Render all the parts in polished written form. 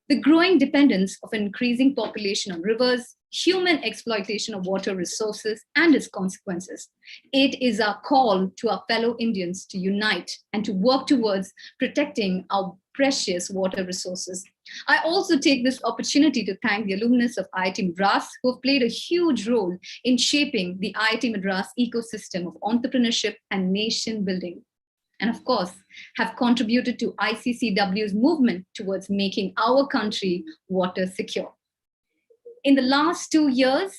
The growing dependence of an increasing population on rivers, human exploitation of water resources, and its consequences. It is our call to our fellow Indians to unite and to work towards protecting our precious water resources. I also take this opportunity to thank the alumnus of IIT Madras who have played a huge role in shaping the IIT Madras ecosystem of entrepreneurship and nation building. And of course, have contributed to ICCW's movement towards making our country water secure. In the last 2 years,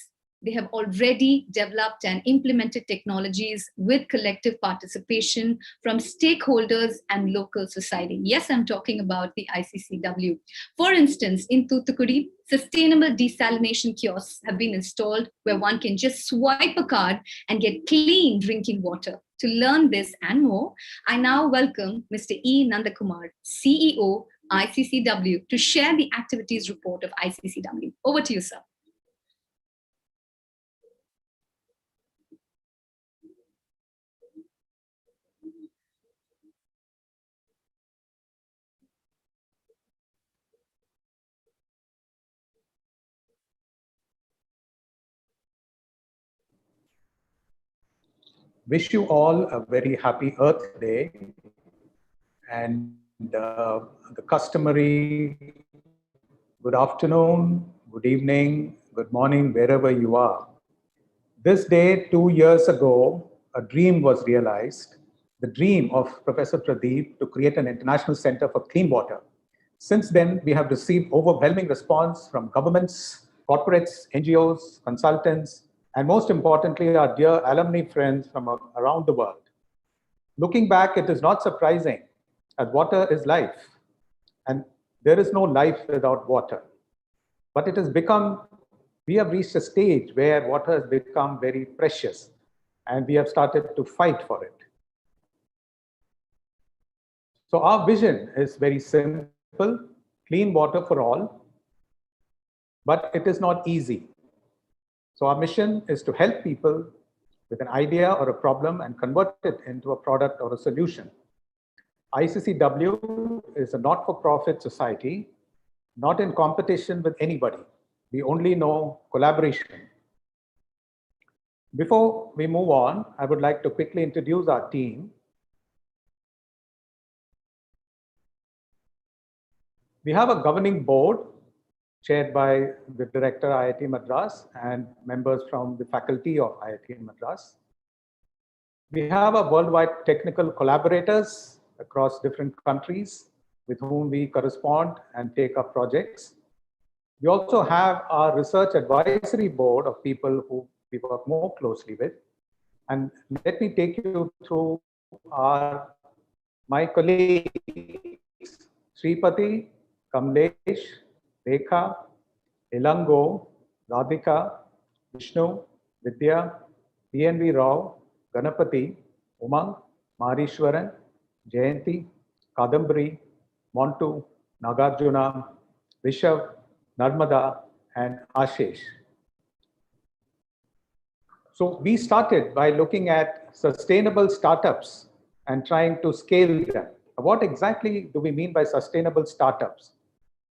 they have already developed and implemented technologies with collective participation from stakeholders and local society. Yes, I'm talking about the ICCW. For instance, in Thoothukudi, sustainable desalination kiosks have been installed where one can just swipe a card and get clean drinking water. To learn this and more, I now welcome Mr. E Nandakumar, CEO, ICCW, to share the activities report of ICCW. Over to you, sir. Wish you all a very happy Earth Day and the customary good afternoon, good evening, good morning, wherever you are. This day, 2 years ago, a dream was realized, the dream of Professor Pradeep to create an international center for clean water. Since then, we have received overwhelming response from governments, corporates, NGOs, consultants, and most importantly, our dear alumni friends from around the world. Looking back, it is not surprising, as water is life, and there is no life without water. But it has become, we have reached a stage where water has become very precious, and we have started to fight for it. So our vision is very simple, clean water for all, but it is not easy. So our mission is to help people with an idea or a problem and convert it into a product or a solution. ICCW is a not-for-profit society, not in competition with anybody. We only know collaboration. Before we move on, I would like to quickly introduce our team. We have a governing board chaired by the director IIT Madras and members from the faculty of IIT Madras. We have a worldwide technical collaborators across different countries with whom we correspond and take up projects. We also have our research advisory board of people who we work more closely with. And let me take you through my colleagues, Sripati, Kamlesh, Rekha, Ilango, Radhika, Vishnu, Vidya, PNV Rao, Ganapati, Umang, Marishwaran, Jayanti, Kadambari, Montu, Nagarjuna, Vishav, Narmada, and Ashish. So we started by looking at sustainable startups and trying to scale them. What exactly do we mean by sustainable startups?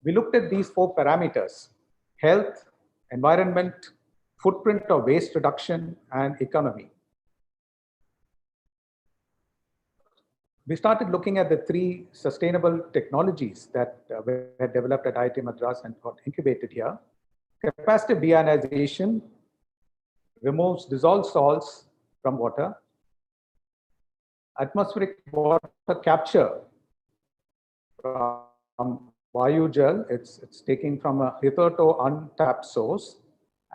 We looked at these 4 parameters: health, environment, footprint or waste reduction, and economy. We started looking at the 3 sustainable technologies that were developed at IIT Madras and got incubated here. Capacitive deionization removes dissolved salts from water. Atmospheric water capture from Vayu Jal, it's taken from a hitherto untapped source.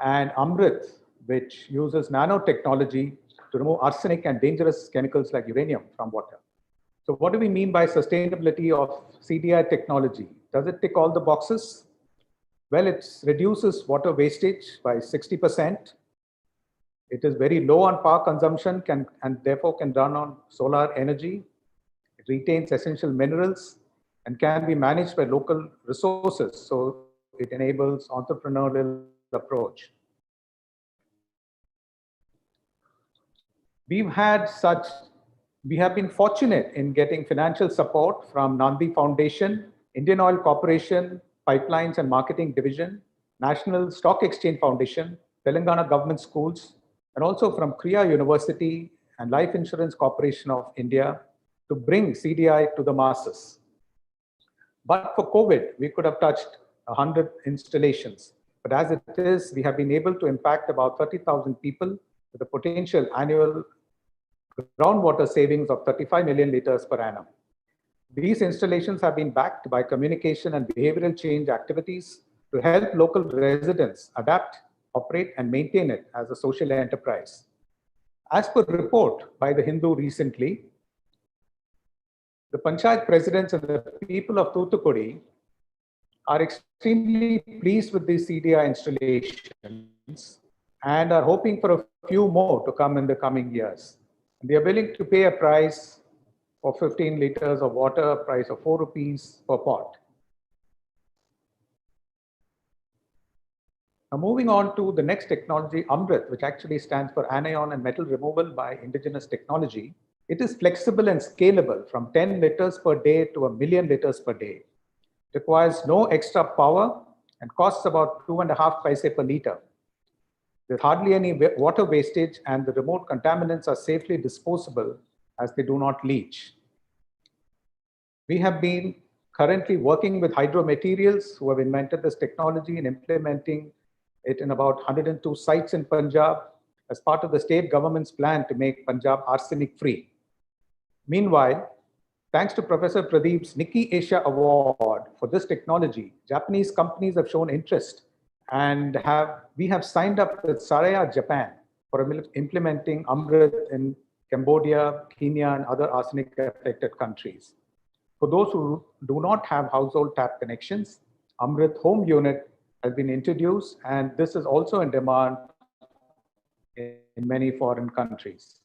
And Amrit, which uses nanotechnology to remove arsenic and dangerous chemicals like uranium from water. So what do we mean by sustainability of CDI technology? Does it tick all the boxes? Well, it reduces water wastage by 60%. It is very low on power consumption and therefore can run on solar energy. It retains essential minerals and can be managed by local resources. So it enables entrepreneurial approach. We have been fortunate in getting financial support from Nandi Foundation, Indian Oil Corporation, Pipelines and Marketing Division, National Stock Exchange Foundation, Telangana Government Schools, and also from Kriya University and Life Insurance Corporation of India to bring CDI to the masses. But for COVID, we could have touched 100 installations. But as it is, we have been able to impact about 30,000 people with a potential annual groundwater savings of 35 million liters per annum. These installations have been backed by communication and behavioral change activities to help local residents adapt, operate, and maintain it as a social enterprise. As per report by the Hindu recently, the Panchayat presidents and the people of Thoothukudi are extremely pleased with these CDI installations and are hoping for a few more to come in the coming years. They are willing to pay a price for 15 liters of water, a price of 4 rupees per pot. Now moving on to the next technology, Amrit, which actually stands for anion and metal removal by indigenous technology. It is flexible and scalable from 10 liters per day to 1,000,000 liters per day. It requires no extra power and costs about 2.5 paise per liter. There's hardly any water wastage and the remote contaminants are safely disposable as they do not leach. We have been currently working with Hydro Materials who have invented this technology and implementing it in about 102 sites in Punjab as part of the state government's plan to make Punjab arsenic free. Meanwhile, thanks to Professor Pradeep's Nikki Asia Award for this technology, Japanese companies have shown interest and we have signed up with Saraya, Japan for implementing Amrit in Cambodia, Kenya, and other arsenic-affected countries. For those who do not have household tap connections, Amrit Home Unit has been introduced, and this is also in demand in many foreign countries.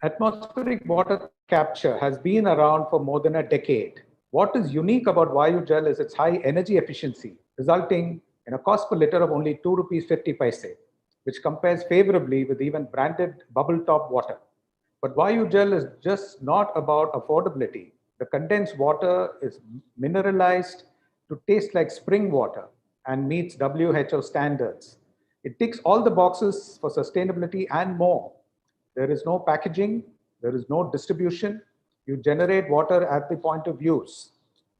Atmospheric water capture has been around for more than a decade. What is unique about Vayu Gel is its high energy efficiency, resulting in a cost per liter of only 2 rupees 50 paise, which compares favorably with even branded bubble top water. But Vayu Gel is just not about affordability. The condensed water is mineralized to taste like spring water and meets WHO standards. It ticks all the boxes for sustainability and more. There is no packaging, there is no distribution. You generate water at the point of use.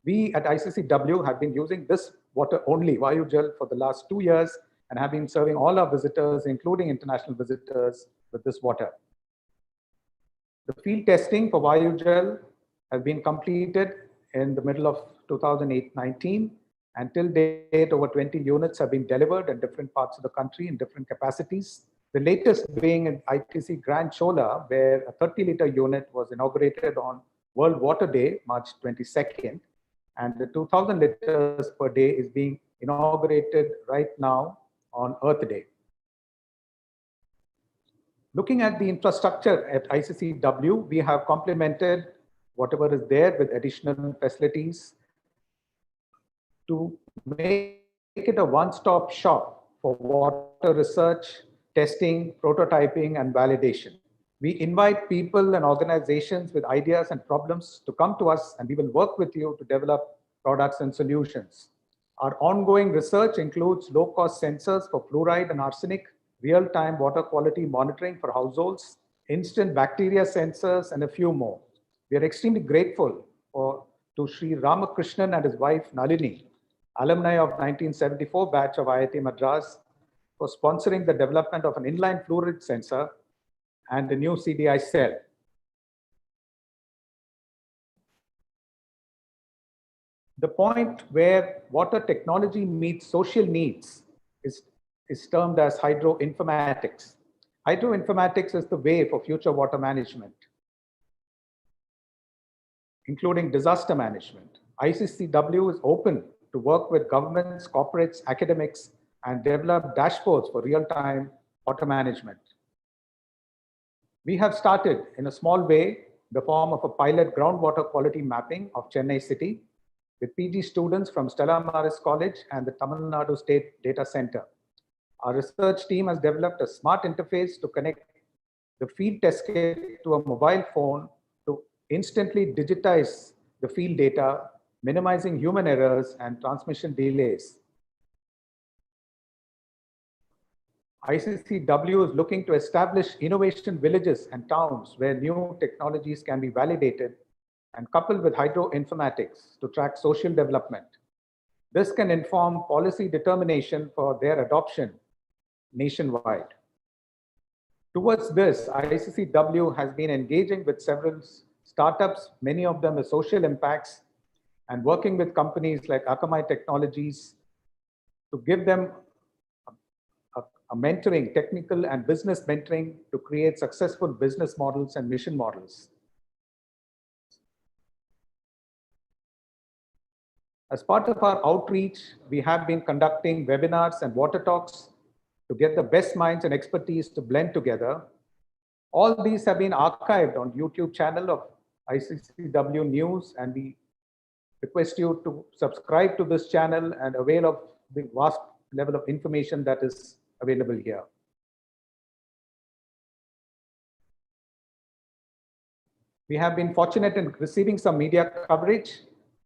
We at ICCW have been using this water only, Vayu Gel, for the last 2 years and have been serving all our visitors, including international visitors, with this water. The field testing for Vayu Gel has been completed in the middle of 2019. Until date, over 20 units have been delivered in different parts of the country in different capacities. The latest being in ITC Grand Chola, where a 30-liter unit was inaugurated on World Water Day, March 22nd, and the 2,000 liters per day is being inaugurated right now on Earth Day. Looking at the infrastructure at ICCW, we have complemented whatever is there with additional facilities to make it a one-stop shop for water research, testing, prototyping, and validation. We invite people and organizations with ideas and problems to come to us, and we will work with you to develop products and solutions. Our ongoing research includes low-cost sensors for fluoride and arsenic, real-time water quality monitoring for households, instant bacteria sensors, and a few more. We are extremely grateful to Sri Ramakrishnan and his wife Nalini, alumni of 1974 batch of IIT Madras, for sponsoring the development of an inline fluoride sensor and the new CDI cell. The point where water technology meets social needs is termed as hydroinformatics. Hydroinformatics is the way for future water management, including disaster management. ICCW is open to work with governments, corporates, academics, and develop dashboards for real-time water management. We have started in a small way the form of a pilot groundwater quality mapping of Chennai city with PG students from Stella Maris College and the Tamil Nadu State Data Center. Our research team has developed a smart interface to connect the field test kit to a mobile phone to instantly digitize the field data minimizing human errors and transmission delays. ICCW is looking to establish innovation villages and towns where new technologies can be validated and coupled with hydroinformatics to track social development. This can inform policy determination for their adoption nationwide. Towards this, ICCW has been engaging with several startups, many of them with social impacts, and working with companies like Akamai Technologies to give them a mentoring, technical and business mentoring to create successful business models and mission models. As part of our outreach, we have been conducting webinars and water talks to get the best minds and expertise to blend together. All these have been archived on YouTube channel of ICCW News, and we request you to subscribe to this channel and avail of the vast level of information that is available here. We have been fortunate in receiving some media coverage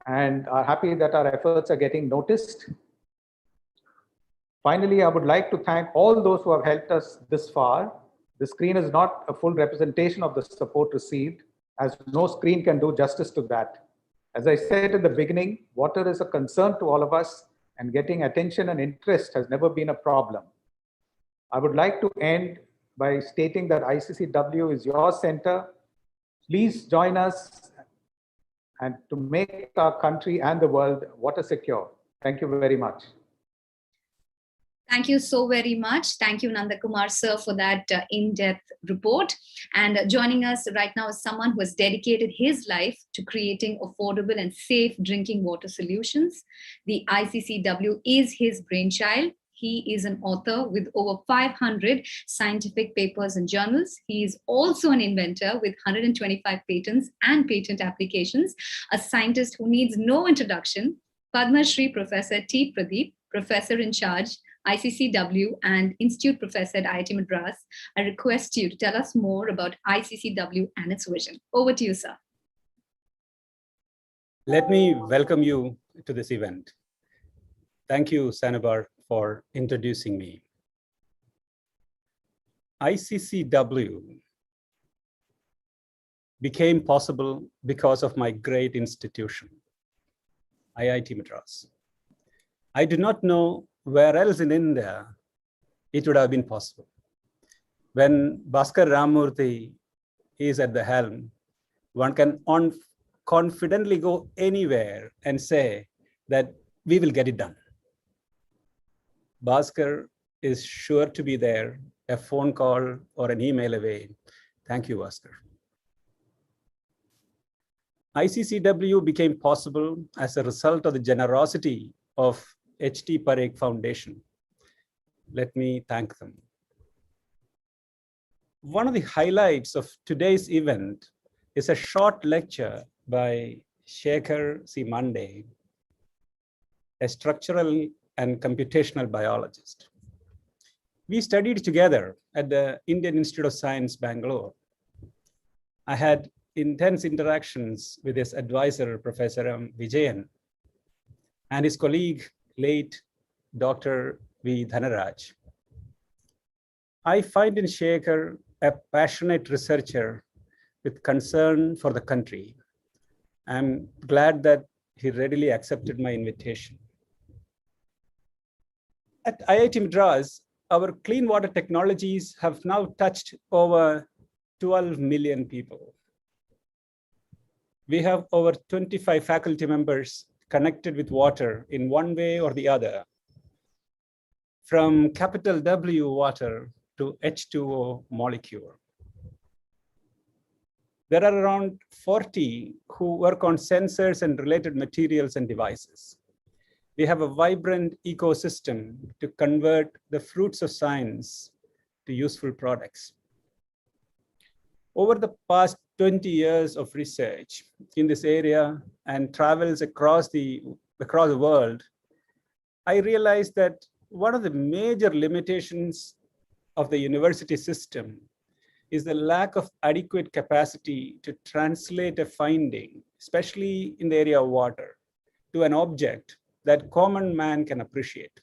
and are happy that our efforts are getting noticed. Finally, I would like to thank all those who have helped us this far. The screen is not a full representation of the support received, as no screen can do justice to that. As I said in the beginning, water is a concern to all of us, and getting attention and interest has never been a problem. I would like to end by stating that ICCW is your center. Please join us and to make our country and the world water secure. Thank you very much. Thank you so very much. Thank you, Nandakumar sir, for that in-depth report. And joining us right now is someone who has dedicated his life to creating affordable and safe drinking water solutions. The ICCW is his brainchild. He is an author with over 500 scientific papers and journals. He is also an inventor with 125 patents and patent applications, a scientist who needs no introduction, Padma Shri Professor T. Pradeep, Professor in Charge, ICCW and Institute Professor at IIT Madras. I request you to tell us more about ICCW and its vision. Over to you, sir. Let me welcome you to this event. Thank you, Sanabar, for introducing me. ICCW became possible because of my great institution, IIT Madras. I do not know where else in India it would have been possible. When Bhaskar Ramamurthi is at the helm, one can confidently go anywhere and say that we will get it done. Bhaskar is sure to be there, a phone call or an email away. Thank you, Bhaskar. ICCW became possible as a result of the generosity of H.T. Parekh Foundation. Let me thank them. One of the highlights of today's event is a short lecture by Shekhar C. Mande, a structural and computational biologist. We studied together at the Indian Institute of Science, Bangalore. I had intense interactions with his advisor, Professor Vijayan, and his colleague, late Dr. V. Dhanaraj. I find in Shekhar a passionate researcher with concern for the country. I'm glad that he readily accepted my invitation. At IIT Madras, our clean water technologies have now touched over 12 million people. We have over 25 faculty members connected with water in one way or the other, from capital W water to H2O molecule. There are around 40 who work on sensors and related materials and devices. We have a vibrant ecosystem to convert the fruits of science to useful products. Over the past 20 years of research in this area and travels across the world, I realized that one of the major limitations of the university system is the lack of adequate capacity to translate a finding, especially in the area of water, to an object that common man can appreciate.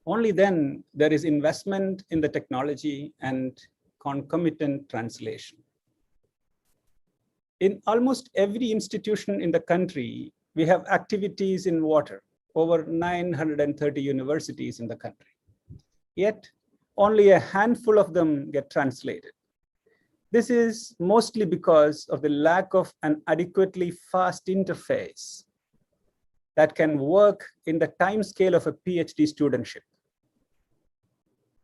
Only then there is investment in the technology and concomitant translation. In almost every institution in the country, we have activities in water, over 930 universities in the country. Yet, only a handful of them get translated. This is mostly because of the lack of an adequately fast interface that can work in the time scale of a PhD studentship.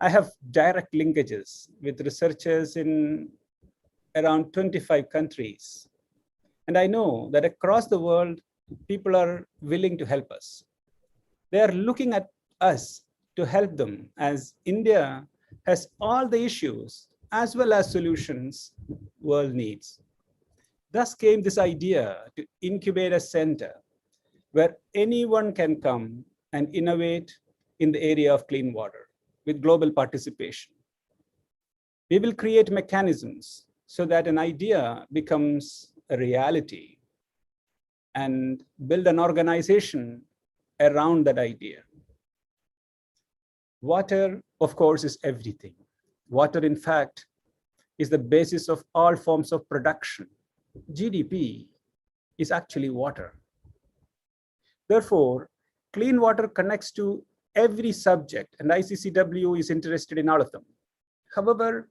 I have direct linkages with researchers in around 25 countries. And I know that across the world, people are willing to help us. They are looking at us to help them, as India has all the issues as well as solutions world needs. Thus came this idea to incubate a center where anyone can come and innovate in the area of clean water with global participation. We will create mechanisms so that an idea becomes a reality and build an organization around that idea. Water, of course, is everything. Water, in fact, is the basis of all forms of production. GDP is actually water. Therefore, clean water connects to every subject, and ICCW is interested in all of them. However,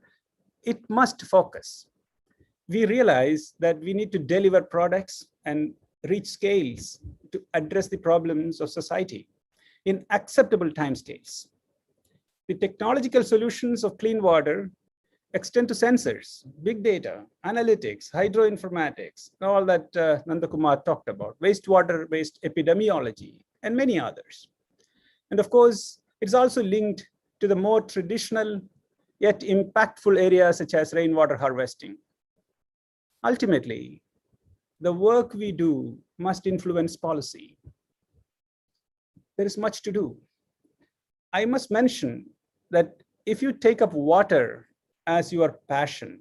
it must focus. We realize that we need to deliver products and reach scales to address the problems of society in acceptable timescales. The technological solutions of clean water extend to sensors, big data, analytics, hydroinformatics, all that Nandakumar talked about, wastewater-based epidemiology, and many others. And of course, it's also linked to the more traditional yet impactful areas such as rainwater harvesting. Ultimately, the work we do must influence policy. There is much to do. I must mention that if you take up water as your passion,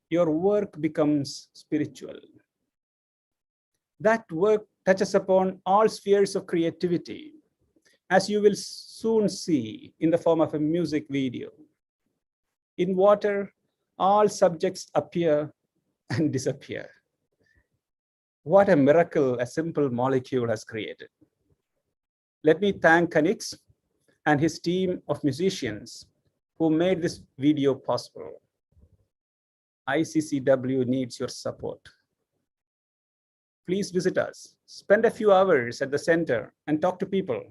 your work becomes spiritual. That work touches upon all spheres of creativity, as you will soon see in the form of a music video. In water, all subjects appear and disappear. What a miracle a simple molecule has created. Let me thank Kanix and his team of musicians who made this video possible. ICCW needs your support. Please visit us, spend a few hours at the center and talk to people.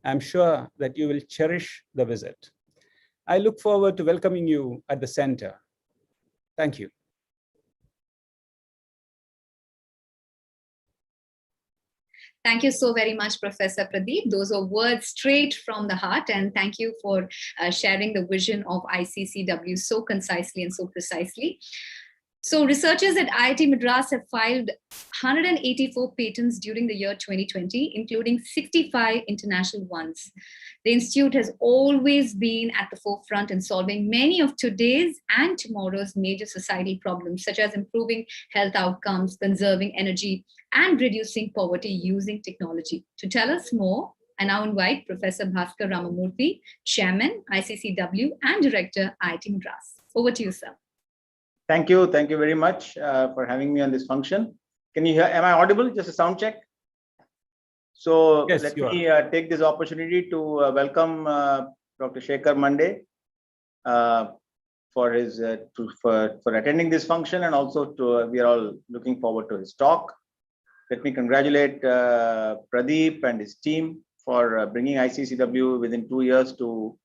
I'm sure that you will cherish the visit. I look forward to welcoming you at the center. Thank you. Thank you so very much, Professor Pradeep. Those are words straight from the heart. And thank you for sharing the vision of ICCW so concisely and so precisely. So researchers at IIT Madras have filed 184 patents during the year 2020, including 65 international ones. The Institute has always been at the forefront in solving many of today's and tomorrow's major societal problems, such as improving health outcomes, conserving energy, and reducing poverty using technology. To tell us more, I now invite Professor Bhaskar Ramamurthi, Chairman, ICCW, and Director, IIT Madras. Over to you, sir. Thank you. Thank you very much for having me on this function. Can you hear? Am I audible? Just a sound check. So yes, let me take this opportunity to welcome Dr. Shekhar Mande for his for attending this function, and also to we are all looking forward to his talk. Let me congratulate Pradeep and his team for bringing ICCW within 2 years to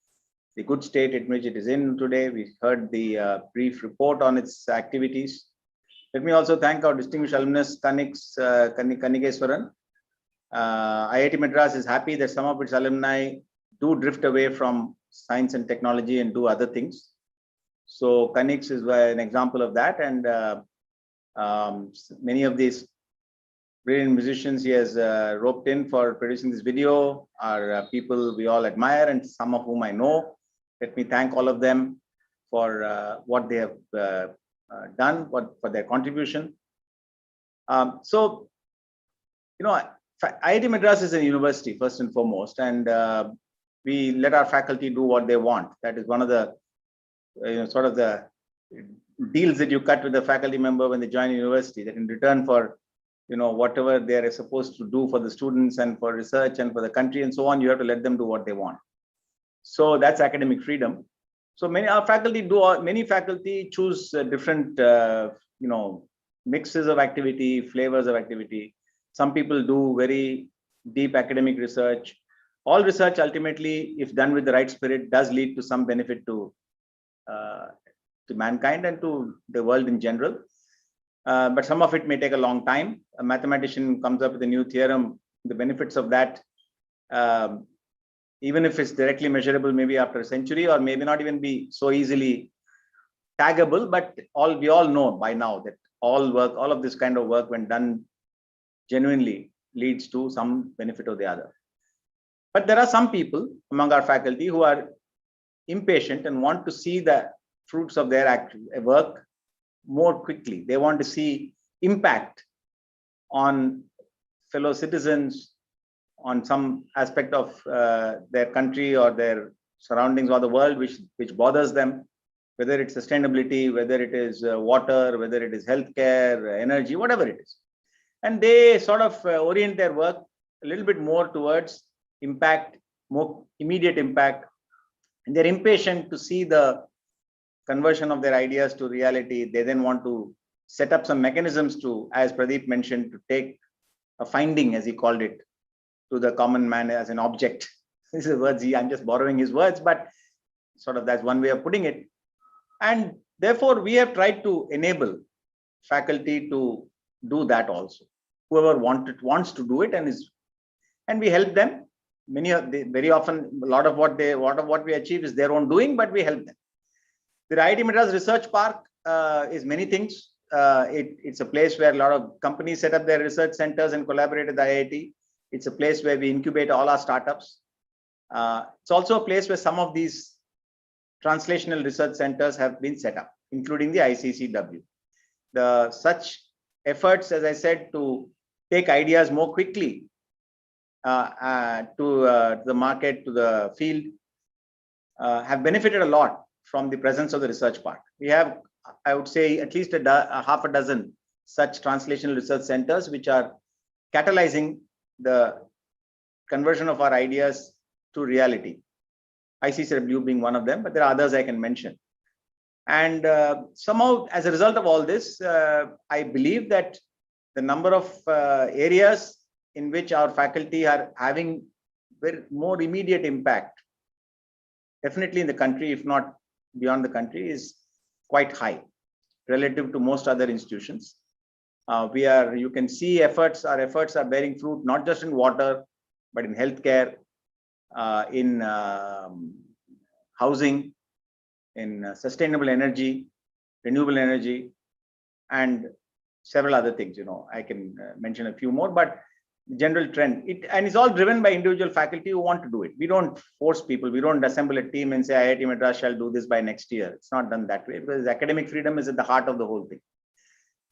the good state in which it is in today. We heard the brief report on its activities. Let me also thank our distinguished alumnus, Kanikeswaran. IIT Madras is happy that some of its alumni do drift away from science and technology and do other things. So Kanix is an example of that, and many of these brilliant musicians he has roped in for producing this video are people we all admire, and some of whom I know. Let me thank all of them for what they have done, for their contribution. So IIT Madras is a university first and foremost, and we let our faculty do what they want. That is one of the sort of the deals that you cut with the faculty member when they join university, that in return for whatever they are supposed to do for the students and for research and for the country and so on, you have to let them do what they want. So that's academic freedom. So many faculty choose different mixes of activity, flavors of activity. Some people do very deep academic research. All research ultimately, if done with the right spirit, does lead to some benefit to mankind and to the world in general. But some of it may take a long time. A mathematician comes up with a new theorem. The benefits of that, even if it's directly measurable, maybe after a century, or maybe not even be so easily taggable. But we all know by now that all of this kind of work, when done genuinely, leads to some benefit or the other. But there are some people among our faculty who are impatient and want to see the fruits of their work more quickly. They want to see impact on fellow citizens, on some aspect of their country or their surroundings or the world which bothers them, whether it's sustainability, whether it is water, whether it is healthcare, energy, whatever it is. And they sort of orient their work a little bit more towards impact, more immediate impact. And they're impatient to see the conversion of their ideas to reality. They then want to set up some mechanisms to, as Pradeep mentioned, to take a finding, as he called it, to the common man as an object. These are words, I'm just borrowing his words, but sort of that's one way of putting it. And therefore, we have tried to enable faculty to do that also. Whoever wants to do it and we help them. Very often, a lot of what we achieve is their own doing, but we help them. The IIT Madras Research Park is many things. It's a place where a lot of companies set up their research centers and collaborate with the IIT. It's a place where we incubate all our startups. It's also a place where some of these translational research centers have been set up, including the ICCW. Such efforts, as I said, to take ideas more quickly to the market, to the field, have benefited a lot from the presence of the research park. We have, I would say, at least a half a dozen such translational research centers which are catalyzing the conversion of our ideas to reality. ICCW being one of them, but there are others I can mention. And somehow, as a result of all this, I believe that the number of areas in which our faculty are having more immediate impact, definitely in the country, if not beyond the country, is quite high relative to most other institutions. You can see our efforts are bearing fruit, not just in water, but in healthcare, in housing, in sustainable energy, renewable energy, and several other things. I can mention a few more, but the general trend, it's all driven by individual faculty who want to do it. We don't force people. We don't assemble a team and say IIT Madras shall do this by next year. It's not done that way, because academic freedom is at the heart of the whole thing.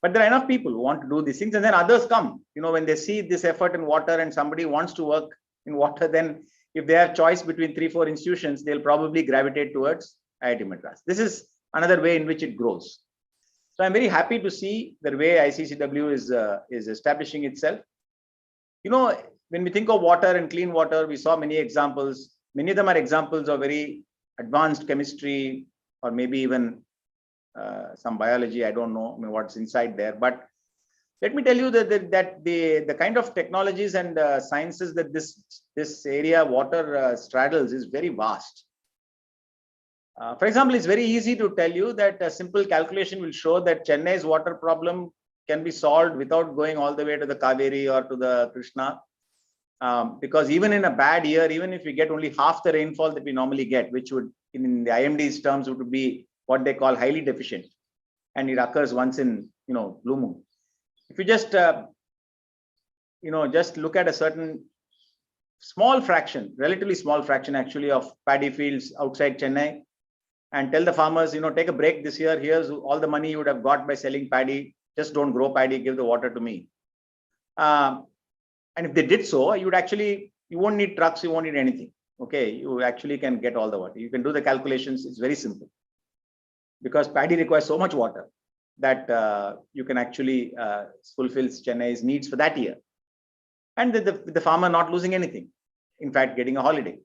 But there are enough people who want to do these things, and then others come. When they see this effort in water and somebody wants to work in water, then if they have choice between 3-4 institutions, they'll probably gravitate towards IIT Madras. This is another way in which it grows. So I'm very happy to see the way ICCW is establishing itself. When we think of water and clean water, we saw many examples. Many of them are examples of very advanced chemistry, or maybe even some biology. I don't know what's inside there. But let me tell you that the kind of technologies and sciences that this area water straddles is very vast. For example, it's very easy to tell you that a simple calculation will show that Chennai's water problem can be solved without going all the way to the Kaveri or to the Krishna. Because even in a bad year, even if we get only half the rainfall that we normally get, which would, in the IMD's terms, would be what they call highly deficient, and it occurs once in blue moon. If you just just look at a certain small fraction, relatively small fraction actually, of paddy fields outside Chennai, and tell the farmers, take a break this year. Here's all the money you would have got by selling paddy. Just don't grow paddy. Give the water to me. And if they did so, you won't need trucks, you won't need anything. Okay, you actually can get all the water. You can do the calculations. It's very simple, because paddy requires so much water that you can actually fulfill Chennai's needs for that year, and the farmer not losing anything, in fact getting a holiday.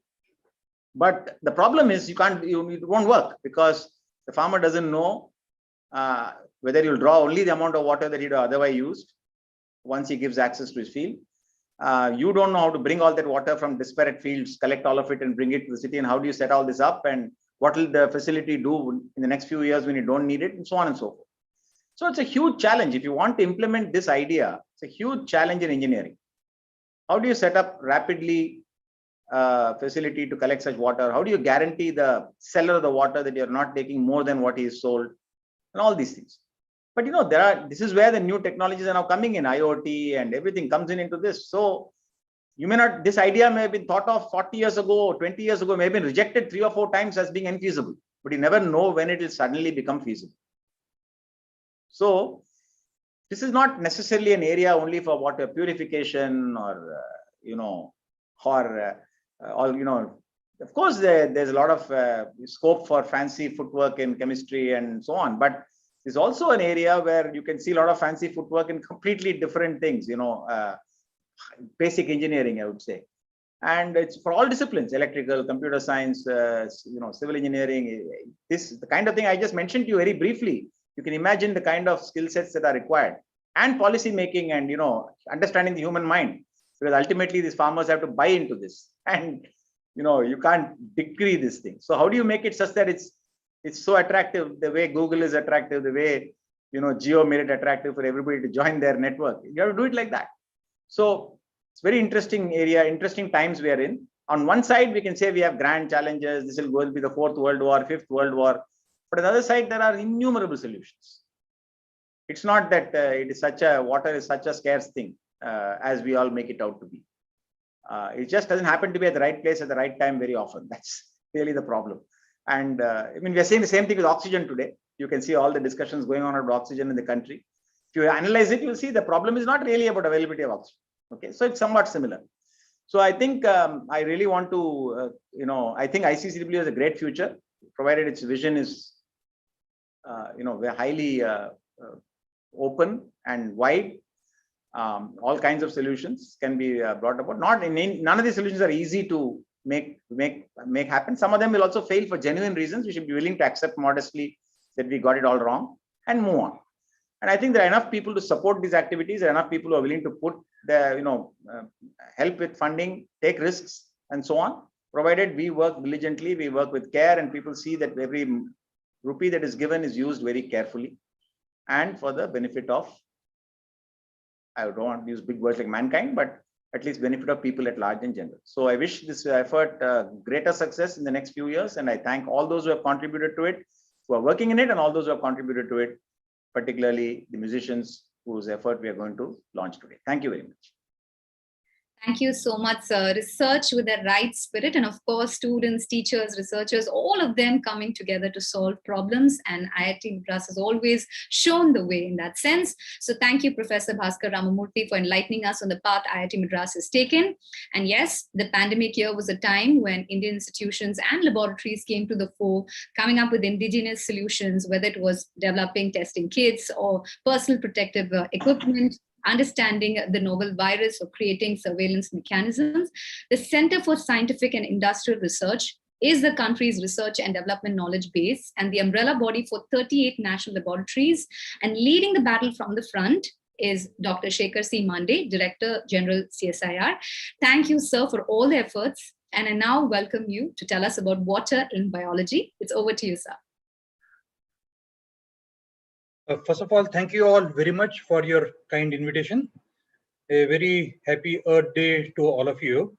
But the problem is it won't work, because the farmer doesn't know whether you'll draw only the amount of water that he'd otherwise used once he gives access to his field. You don't know how to bring all that water from disparate fields, collect all of it and bring it to the city, and how do you set all this up, and what will the facility do in the next few years when you don't need it, and so on and so forth. So it's a huge challenge. If you want to implement this idea, it's a huge challenge in engineering. How do you set up rapidly facility to collect such water? How do you guarantee the seller of the water that you're not taking more than what he is sold, and all these things? But this is where the new technologies are now coming in. IoT and everything comes into this. So you may not, this idea may have been thought of 40 years ago, 20 years ago, may have been rejected 3 or 4 times as being infeasible, but you never know when it will suddenly become feasible. So this is not necessarily an area only for water purification or, of course, there's a lot of scope for fancy footwork in chemistry and so on, but there's also an area where you can see a lot of fancy footwork in completely different things, basic engineering, I would say. And it's for all disciplines: electrical, computer science, civil engineering. The kind of thing I just mentioned to you very briefly. You can imagine the kind of skill sets that are required, and policy making, and understanding the human mind, because ultimately these farmers have to buy into this, and you can't decree this thing. So how do you make it such that it's so attractive, the way Google is attractive, the way Geo made it attractive for everybody to join their network? You have to do it like that. So it's very interesting area, interesting times we are in. On one side, we can say we have grand challenges. This will go to be the 4th World War, 5th World War. But on the other side, there are innumerable solutions. It's not that water is such a scarce thing as we all make it out to be. It just doesn't happen to be at the right place at the right time very often. That's really the problem. And we are saying the same thing with oxygen today. You can see all the discussions going on about oxygen in the country. If you analyze it, you'll see the problem is not really about availability of oxygen. Okay, so it's somewhat similar. So I think I really want to, I think ICCW has a great future, provided its vision is, we're highly open and wide. All kinds of solutions can be brought about. None of these solutions are easy to make happen. Some of them will also fail for genuine reasons. We should be willing to accept modestly that we got it all wrong and move on. And I think there are enough people to support these activities. There are enough people who are willing to put help with funding, take risks, and so on. Provided we work diligently, we work with care, and people see that every rupee that is given is used very carefully and for the benefit of, I don't want to use big words like mankind, but at least benefit of people at large in general. So I wish this effort greater success in the next few years, and I thank all those who have contributed to it, who are working in it, and all those who have contributed to it, particularly the musicians whose effort we are going to launch today. Thank you very much. Thank you so much, sir. Research with the right spirit, and of course, students, teachers, researchers, all of them coming together to solve problems. And IIT Madras has always shown the way in that sense. So thank you, Professor Bhaskar Ramamurthi, for enlightening us on the path IIT Madras has taken. And yes, the pandemic year was a time when Indian institutions and laboratories came to the fore, coming up with indigenous solutions, whether it was developing testing kits or personal protective equipment, understanding the novel virus, or creating surveillance mechanisms. The Center for Scientific and Industrial Research is the country's research and development knowledge base and the umbrella body for 38 national laboratories. And leading the battle from the front is Dr. Shekhar C. Mande, Director General, CSIR. Thank you, sir, for all the efforts. And I now welcome you to tell us about water in biology. It's over to you, sir. First of all, thank you all very much for your kind invitation. A very happy Earth Day to all of you.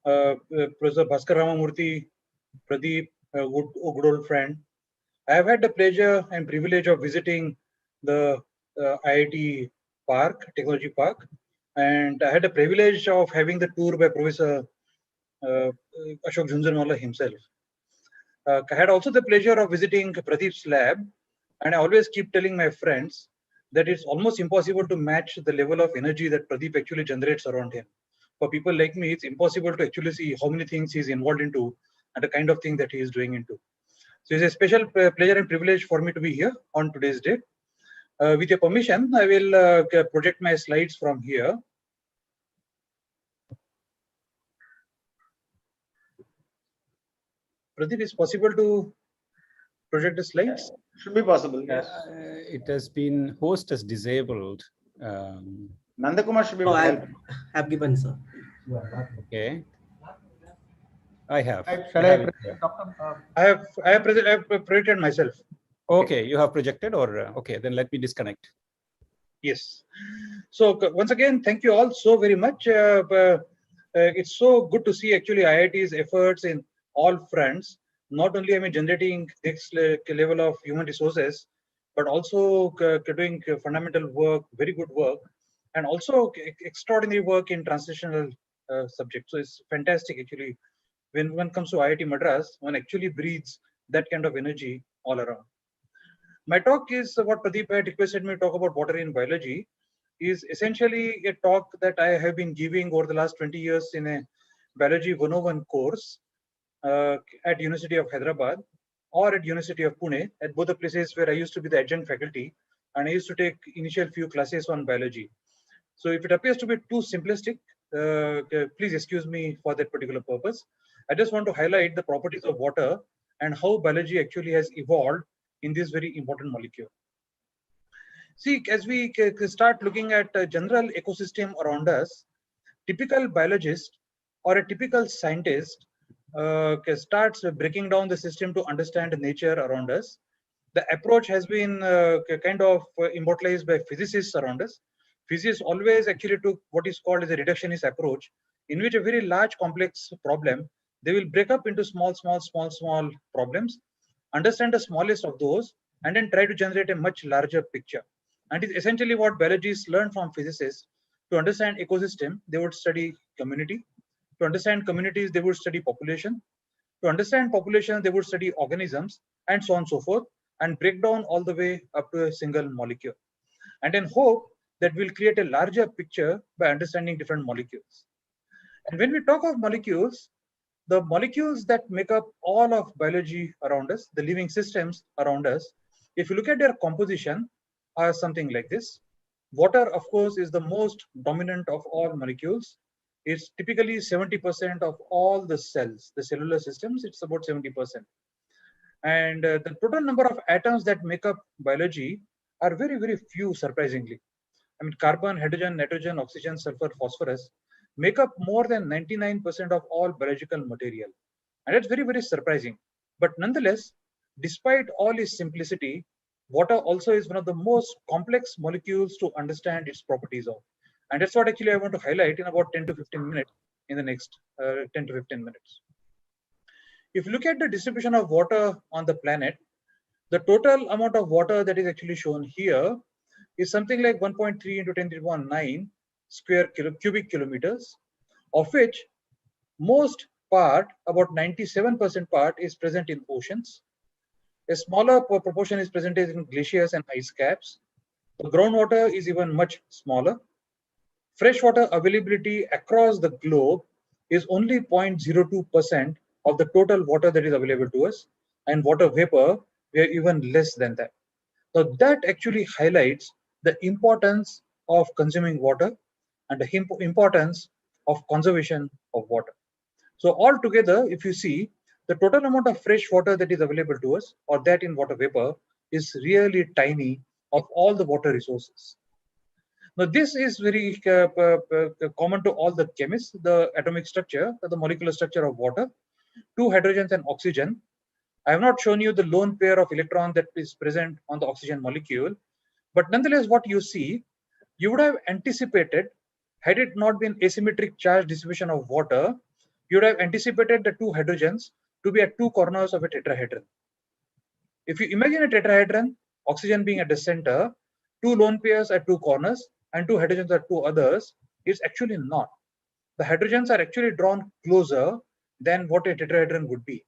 Professor Bhaskar Ramamurthi, Pradeep, a good old friend. I have had the pleasure and privilege of visiting the IIT Park, Technology Park, and I had the privilege of having the tour by Professor Ashok Jhunjhunwala himself. I had also the pleasure of visiting Pradeep's lab. And I always keep telling my friends that it's almost impossible to match the level of energy that Pradeep actually generates around him. For people like me, it's impossible to actually see how many things he's involved into and the kind of thing that he is doing into. So it's a special pleasure and privilege for me to be here on today's date. With your permission, I will project my slides from here. Pradeep, is possible to project the slides? Should be possible, yes. It has been host as disabled. Nandakumar should be able to help. Have given, sir. Okay. I have. Shall I present, Dr.? I have projected myself. Okay, you have projected, or okay, then let me disconnect. Yes. So once again, thank you all so very much. It's so good to see actually IIT's efforts in all fronts. Not only generating next level of human resources, but also doing fundamental work, very good work, and also extraordinary work in translational subjects. So it's fantastic actually. When one comes to IIT Madras, one actually breathes that kind of energy all around. My talk is what Pradeep had requested me to talk about water in biology. Is essentially a talk that I have been giving over the last 20 years in a biology 101 course at University of Hyderabad or at University of Pune, at both the places where I used to be the adjunct faculty, and I used to take initial few classes on biology. So if it appears to be too simplistic, please excuse me for that particular purpose. I just want to highlight the properties of water and how biology actually has evolved in this very important molecule. See, as we start looking at a general ecosystem around us, typical biologist or a typical scientist starts breaking down the system to understand nature around us. The approach has been kind of immortalized by physicists around us. Physicists always actually took what is called as a reductionist approach, in which a very large complex problem, they will break up into small problems, understand the smallest of those, and then try to generate a much larger picture. And it's essentially what biologists learn from physicists. To understand ecosystem, they would study community. To understand communities, they would study population. To understand population, they would study organisms, and so on and so forth, and break down all the way up to a single molecule. And then hope that we'll create a larger picture by understanding different molecules. And when we talk of molecules, the molecules that make up all of biology around us, the living systems around us, if you look at their composition, are something like this. Water, of course, is the most dominant of all molecules. It's typically 70% of all the cells, the cellular systems, it's about 70%. And the total number of atoms that make up biology are very, very few, surprisingly. Carbon, hydrogen, nitrogen, oxygen, sulfur, phosphorus make up more than 99% of all biological material. And that's very, very surprising. But nonetheless, despite all its simplicity, water also is one of the most complex molecules to understand its properties of. And that's what actually I want to highlight in about 10 to 15 minutes in the next 10 to 15 minutes. If you look at the distribution of water on the planet, the total amount of water that is actually shown here is something like 1.3 into 10 to the power 9 cubic kilometers, of which most part, about 97% part, is present in oceans. A smaller proportion is present in glaciers and ice caps. The groundwater is even much smaller. Freshwater availability across the globe is only 0.02% of the total water that is available to us, and water vapor, we are even less than that. So that actually highlights the importance of consuming water and the importance of conservation of water. So altogether, if you see, the total amount of fresh water that is available to us, or that in water vapor, is really tiny of all the water resources. Now, this is very common to all the chemists, the atomic structure, the molecular structure of water, 2 hydrogens and oxygen. I have not shown you the lone pair of electron that is present on the oxygen molecule, but nonetheless, what you see, you would have anticipated, had it not been asymmetric charge distribution of water, you would have anticipated the 2 hydrogens to be at 2 corners of a tetrahedron. If you imagine a tetrahedron, oxygen being at the center, 2 lone pairs at 2 corners, and 2 hydrogens at 2 others, it's actually not. The hydrogens are actually drawn closer than what a tetrahedron would be.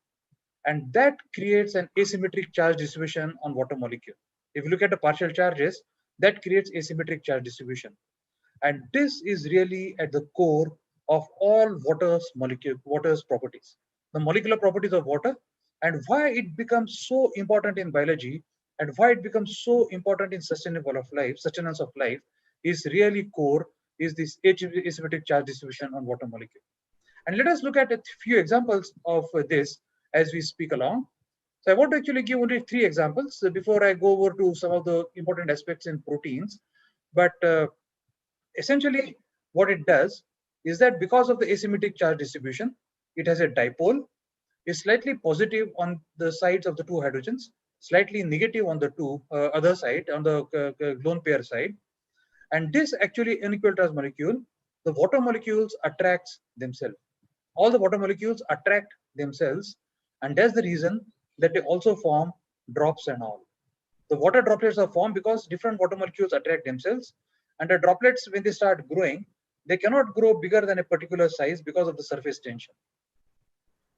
And that creates an asymmetric charge distribution on water molecule. If you look at the partial charges, that creates asymmetric charge distribution. And this is really at the core of all water's properties, the molecular properties of water, and why it becomes so important in biology and why it becomes so important in sustenance of life is really core, is this asymmetric charge distribution on water molecule. And let us look at a few examples of this as we speak along. So I want to actually give only 3 examples before I go over to some of the important aspects in proteins. But essentially, what it does is that because of the asymmetric charge distribution, it has a dipole, is slightly positive on the sides of the 2 hydrogens, slightly negative on the other side, on the lone pair side. And this actually unequal charge molecule, the water molecules attracts themselves. All the water molecules attract themselves, and that's the reason that they also form drops and all. The water droplets are formed because different water molecules attract themselves, and the droplets, when they start growing, they cannot grow bigger than a particular size because of the surface tension.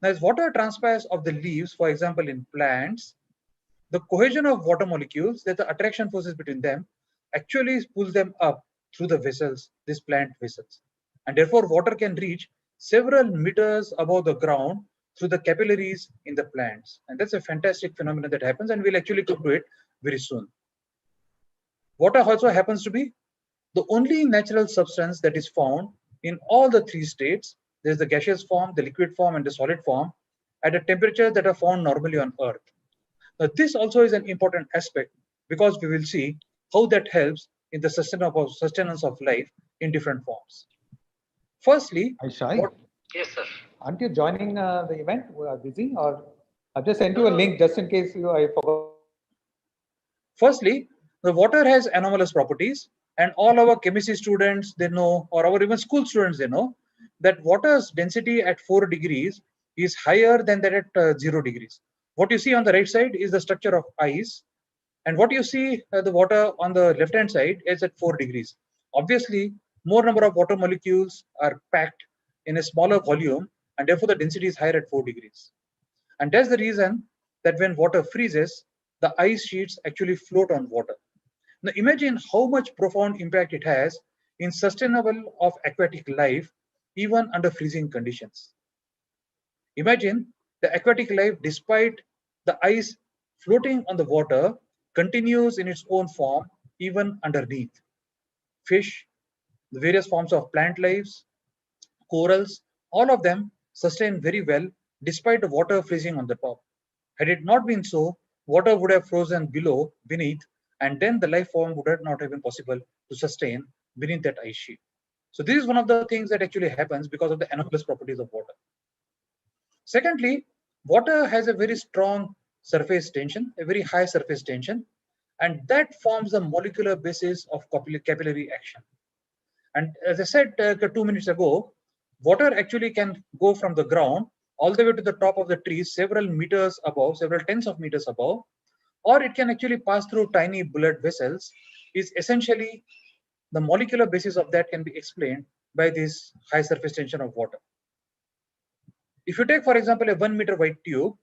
Now, as water transpires of the leaves, for example, in plants, the cohesion of water molecules, that the attraction forces between them, actually pulls them up through the vessels, these plant vessels. And therefore, water can reach several meters above the ground through the capillaries in the plants. And that's a fantastic phenomenon that happens, and we'll actually come to it very soon. Water also happens to be the only natural substance that is found in all the 3 states. There's the gaseous form, the liquid form, and the solid form at a temperature that are found normally on Earth. Now, this also is an important aspect because we will see how that helps in the sustenance of life in different forms. Firstly, Hi, Shai. Yes, sir. Aren't you joining the event? We are busy, or I've just sent you a link just in case I forgot. Firstly, the water has anomalous properties, and all our chemistry students, they know, or our even school students, they know that water's density at 4 degrees is higher than that at 0 degrees. What you see on the right side is the structure of ice, and what you see the water on the left hand side is at 4 degrees. Obviously, more number of water molecules are packed in a smaller volume, and therefore the density is higher at 4 degrees. And that's the reason that when water freezes, the ice sheets actually float on water. Now imagine how much profound impact it has in sustainable of aquatic life, even under freezing conditions. Imagine the aquatic life, despite the ice floating on the water, continues in its own form, even underneath. Fish, the various forms of plant lives, corals, all of them sustain very well despite the water freezing on the top. Had it not been so, water would have frozen beneath, and then the life form would have not have been possible to sustain beneath that ice sheet. So this is one of the things that actually happens because of the anomalous properties of water. Secondly, water has a very strong surface tension, a very high surface tension, and that forms the molecular basis of capillary action. And as I said 2 minutes ago, water actually can go from the ground all the way to the top of the tree, several meters above, several tens of meters above, or it can actually pass through tiny blood vessels. Is essentially the molecular basis of that can be explained by this high surface tension of water. If you take, for example, a 1 meter wide tube,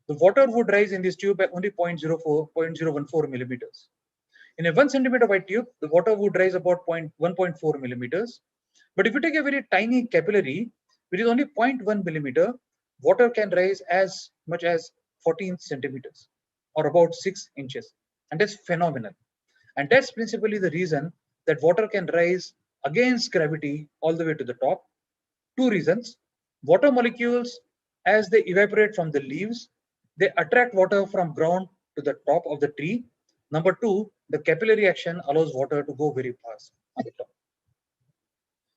the water would rise in this tube by only 0.14 millimeters. In a 1 centimeter wide tube, the water would rise about 1.4 millimeters. But if you take a very tiny capillary, which is only 0.1 millimeter, water can rise as much as 14 centimeters or about 6 inches. And that's phenomenal. And that's principally the reason that water can rise against gravity all the way to the top. 2 reasons. Water molecules, as they evaporate from the leaves, they attract water from ground to the top of the tree. Number 2, the capillary action allows water to go very fast on the top.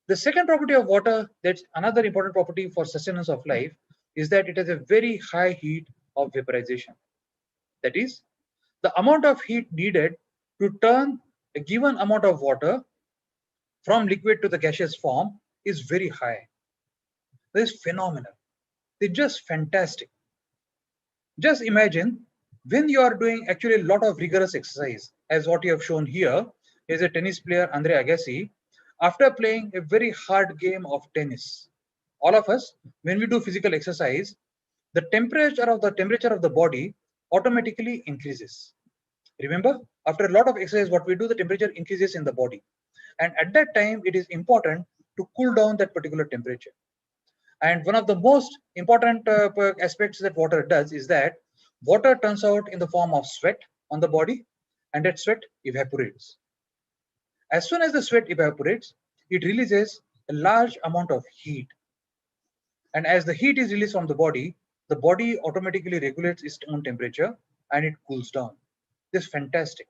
The second property of water, that's another important property for sustenance of life, is that it has a very high heat of vaporization. That is, the amount of heat needed to turn a given amount of water from liquid to the gaseous form is very high. That is phenomenal. It's just fantastic. Just imagine when you are doing actually a lot of rigorous exercise, as what you have shown here is a tennis player, Andre Agassi, after playing a very hard game of tennis. All of us, when we do physical exercise, the temperature of the body automatically increases. Remember, after a lot of exercise, what we do, the temperature increases in the body. And at that time, it is important to cool down that particular temperature. And one of the most important aspects that water does is that water turns out in the form of sweat on the body, and that sweat evaporates. As soon as the sweat evaporates, it releases a large amount of heat. And as the heat is released from the body automatically regulates its own temperature and it cools down. This is fantastic.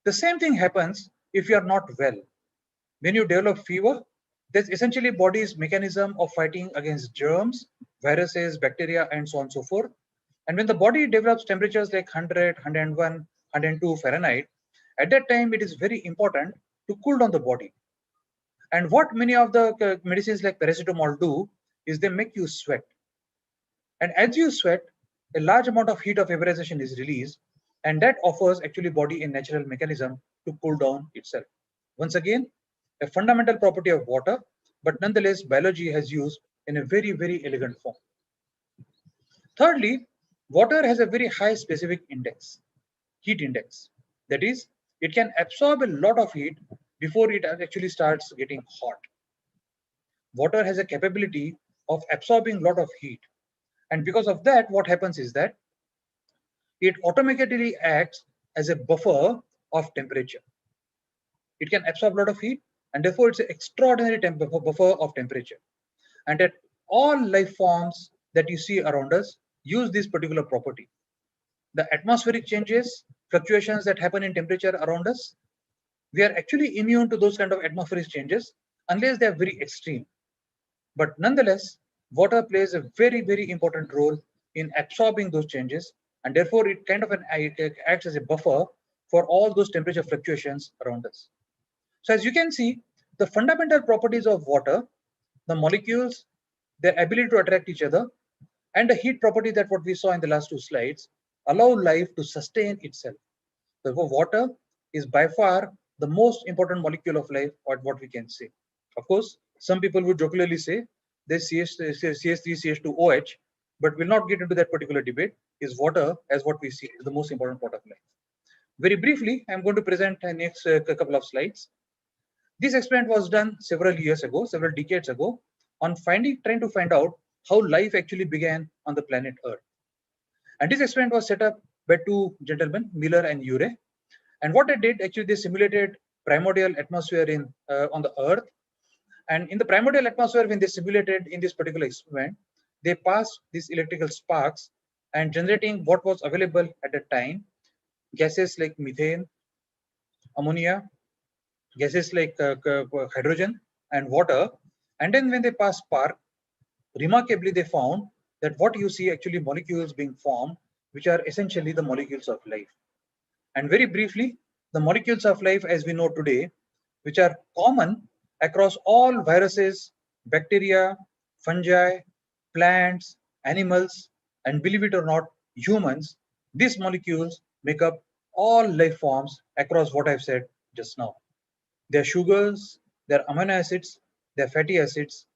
The same thing happens if you are not well. When you develop fever, that's essentially body's mechanism of fighting against germs, viruses, bacteria, and so on and so forth. And when the body develops temperatures like 100, 101, 102 Fahrenheit, at that time it is very important to cool down the body. And what many of the medicines like paracetamol do is they make you sweat. And as you sweat, a large amount of heat of vaporization is released, and that offers actually body a natural mechanism to cool down itself. Once again, a fundamental property of water, but nonetheless biology has used in a very, very elegant form. Thirdly, water has a very high specific index, heat index. That is, it can absorb a lot of heat before it actually starts getting hot. Water has a capability of absorbing a lot of heat. And because of that, what happens is that it automatically acts as a buffer of temperature. It can absorb a lot of heat, and therefore it's an extraordinary buffer of temperature. And that all life forms that you see around us use this particular property. The atmospheric changes, fluctuations that happen in temperature around us, we are actually immune to those kind of atmospheric changes unless they are very extreme. But nonetheless, water plays a very, very important role in absorbing those changes, and therefore it kind of acts as a buffer for all those temperature fluctuations around us. So as you can see, the fundamental properties of water, the molecules, their ability to attract each other, and the heat property that what we saw in the last two slides allow life to sustain itself. Therefore, water is by far the most important molecule of life, or what we can say. Of course, some people would jocularly say there's CS3, CH2OH, but we'll not get into that particular debate. Is water, as what we see, is the most important part of life. Very briefly, I'm going to present the next couple of slides. This experiment was done several years ago, several decades ago, on trying to find out how life actually began on the planet Earth. And this experiment was set up by two gentlemen, Miller and Urey. And what they did, actually, they simulated primordial atmosphere on the Earth. And in the primordial atmosphere, when they simulated in this particular experiment, they passed these electrical sparks and generating what was available at the time, gases like methane, ammonia, gases like hydrogen and water. And then when they passed spark, remarkably, they found that what you see actually molecules being formed, which are essentially the molecules of life. And very briefly, the molecules of life as we know today, which are common across all viruses, bacteria, fungi, plants, animals, and believe it or not, humans, these molecules make up all life forms across what I've said just now. They're sugars, they're amino acids, they're fatty acids,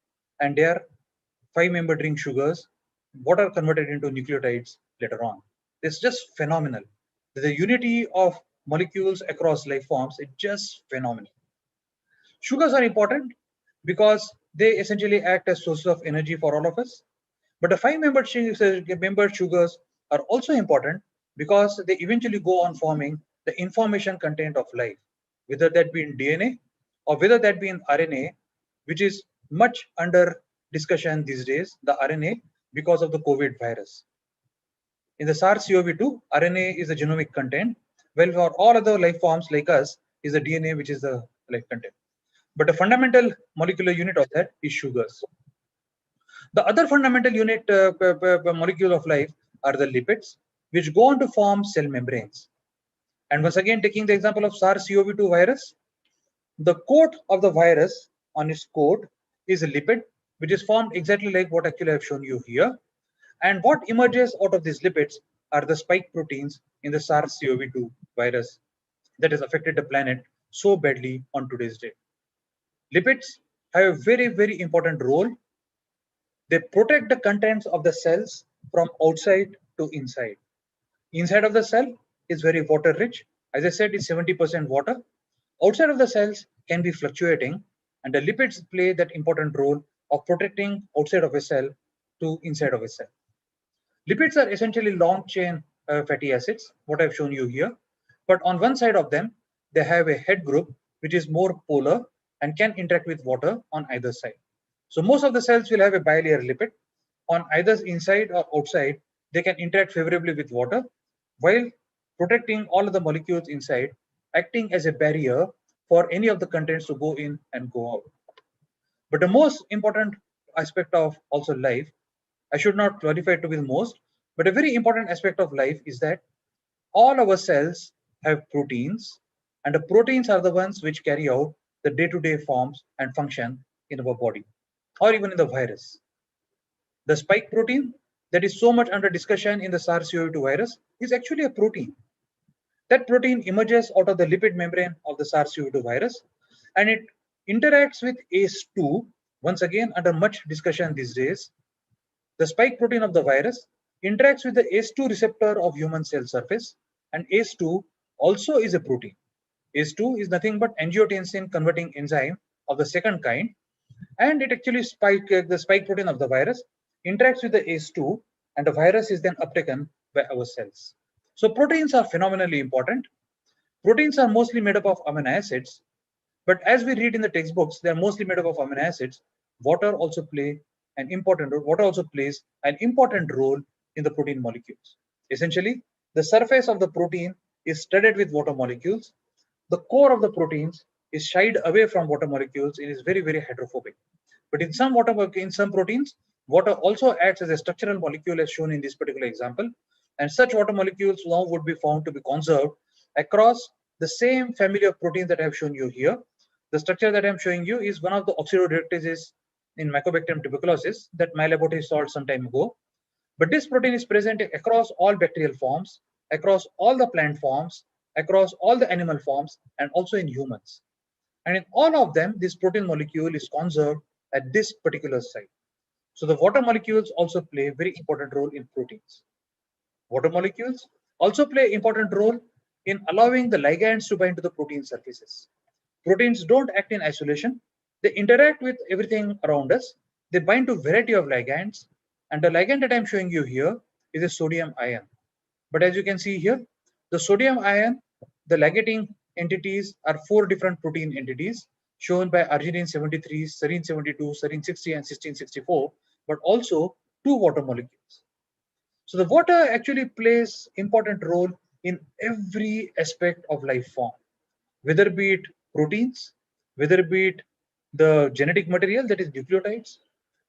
and they're 5-membered ring sugars, what are converted into nucleotides later on. It's just phenomenal. The unity of molecules across life forms is just phenomenal. Sugars are important because they essentially act as sources of energy for all of us. But the 5-membered sugars are also important because they eventually go on forming the information content of life, whether that be in DNA or whether that be in RNA, which is much under discussion these days, the RNA, because of the COVID virus. In the SARS-CoV-2, RNA is the genomic content, while for all other life forms like us is the DNA, which is the life content. But the fundamental molecular unit of that is sugars. The other fundamental unit molecule of life are the lipids, which go on to form cell membranes. And once again, taking the example of SARS-CoV-2 virus, the coat of the virus on its coat is a lipid, which is formed exactly like what actually I've shown you here. And what emerges out of these lipids are the spike proteins in the SARS-CoV-2 virus that has affected the planet so badly on today's day. Lipids have a very, very important role. They protect the contents of the cells from outside to inside. Inside of the cell is very water rich, as I said, is 70% water. Outside of the cells can be fluctuating, and the lipids play that important role of protecting outside of a cell to inside of a cell. Lipids are essentially long chain fatty acids, what I've shown you here. But on one side of them, they have a head group which is more polar and can interact with water on either side. So most of the cells will have a bilayer lipid. On either inside or outside, they can interact favorably with water while protecting all of the molecules inside, acting as a barrier for any of the contents to go in and go out. But the most important aspect of also life, I should not qualify it to be the most, but a very important aspect of life is that all our cells have proteins, and the proteins are the ones which carry out the day-to-day forms and function in our body, or even in the virus. The spike protein that is so much under discussion in the SARS-CoV-2 virus is actually a protein. That protein emerges out of the lipid membrane of the SARS-CoV-2 virus, and it interacts with ACE2, once again under much discussion these days. The spike protein of the virus interacts with the ACE2 receptor of human cell surface, and ACE2 also is a protein. ACE2 is nothing but angiotensin converting enzyme of the second kind, and it actually the spike protein of the virus interacts with the ACE2, and the virus is then uptaken by our cells. So proteins are phenomenally important. Proteins are mostly made up of amino acids, but as we read in the textbooks, they are mostly made up of amino acids. Water also plays an important role in the protein molecules. Essentially, the surface of the protein is studded with water molecules. The core of the proteins is shied away from water molecules. It is very, very hydrophobic. But in some proteins, water also acts as a structural molecule as shown in this particular example. And such water molecules now would be found to be conserved across the same family of proteins that I have shown you here. The structure that I'm showing you is one of the oxidorreductases in Mycobacterium tuberculosis that my laboratory solved some time ago. But this protein is present across all bacterial forms, across all the plant forms, across all the animal forms, and also in humans. And in all of them, this protein molecule is conserved at this particular site. So the water molecules also play a very important role in proteins. Water molecules also play an important role in allowing the ligands to bind to the protein surfaces. Proteins don't act in isolation. They interact with everything around us. They bind to a variety of ligands. And the ligand that I'm showing you here is a sodium ion. But as you can see here, the sodium ion, the ligating entities are 4 different protein entities shown by arginine 73, serine 72, serine 60, and cysteine 64, but also 2 water molecules. So the water actually plays important role in every aspect of life form, whether be it proteins, whether be it the genetic material that is nucleotides,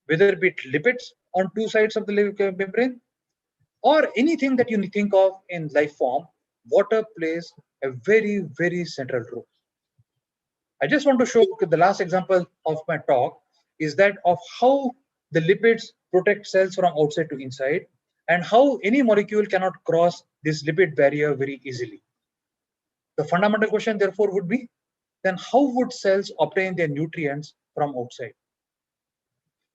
whether be it lipids on 2 sides of the membrane, or anything that you think of in life form, water plays a very, very central role. I just want to show the last example of my talk is that of how the lipids protect cells from outside to inside, and how any molecule cannot cross this lipid barrier very easily. The fundamental question therefore would be, then how would cells obtain their nutrients from outside?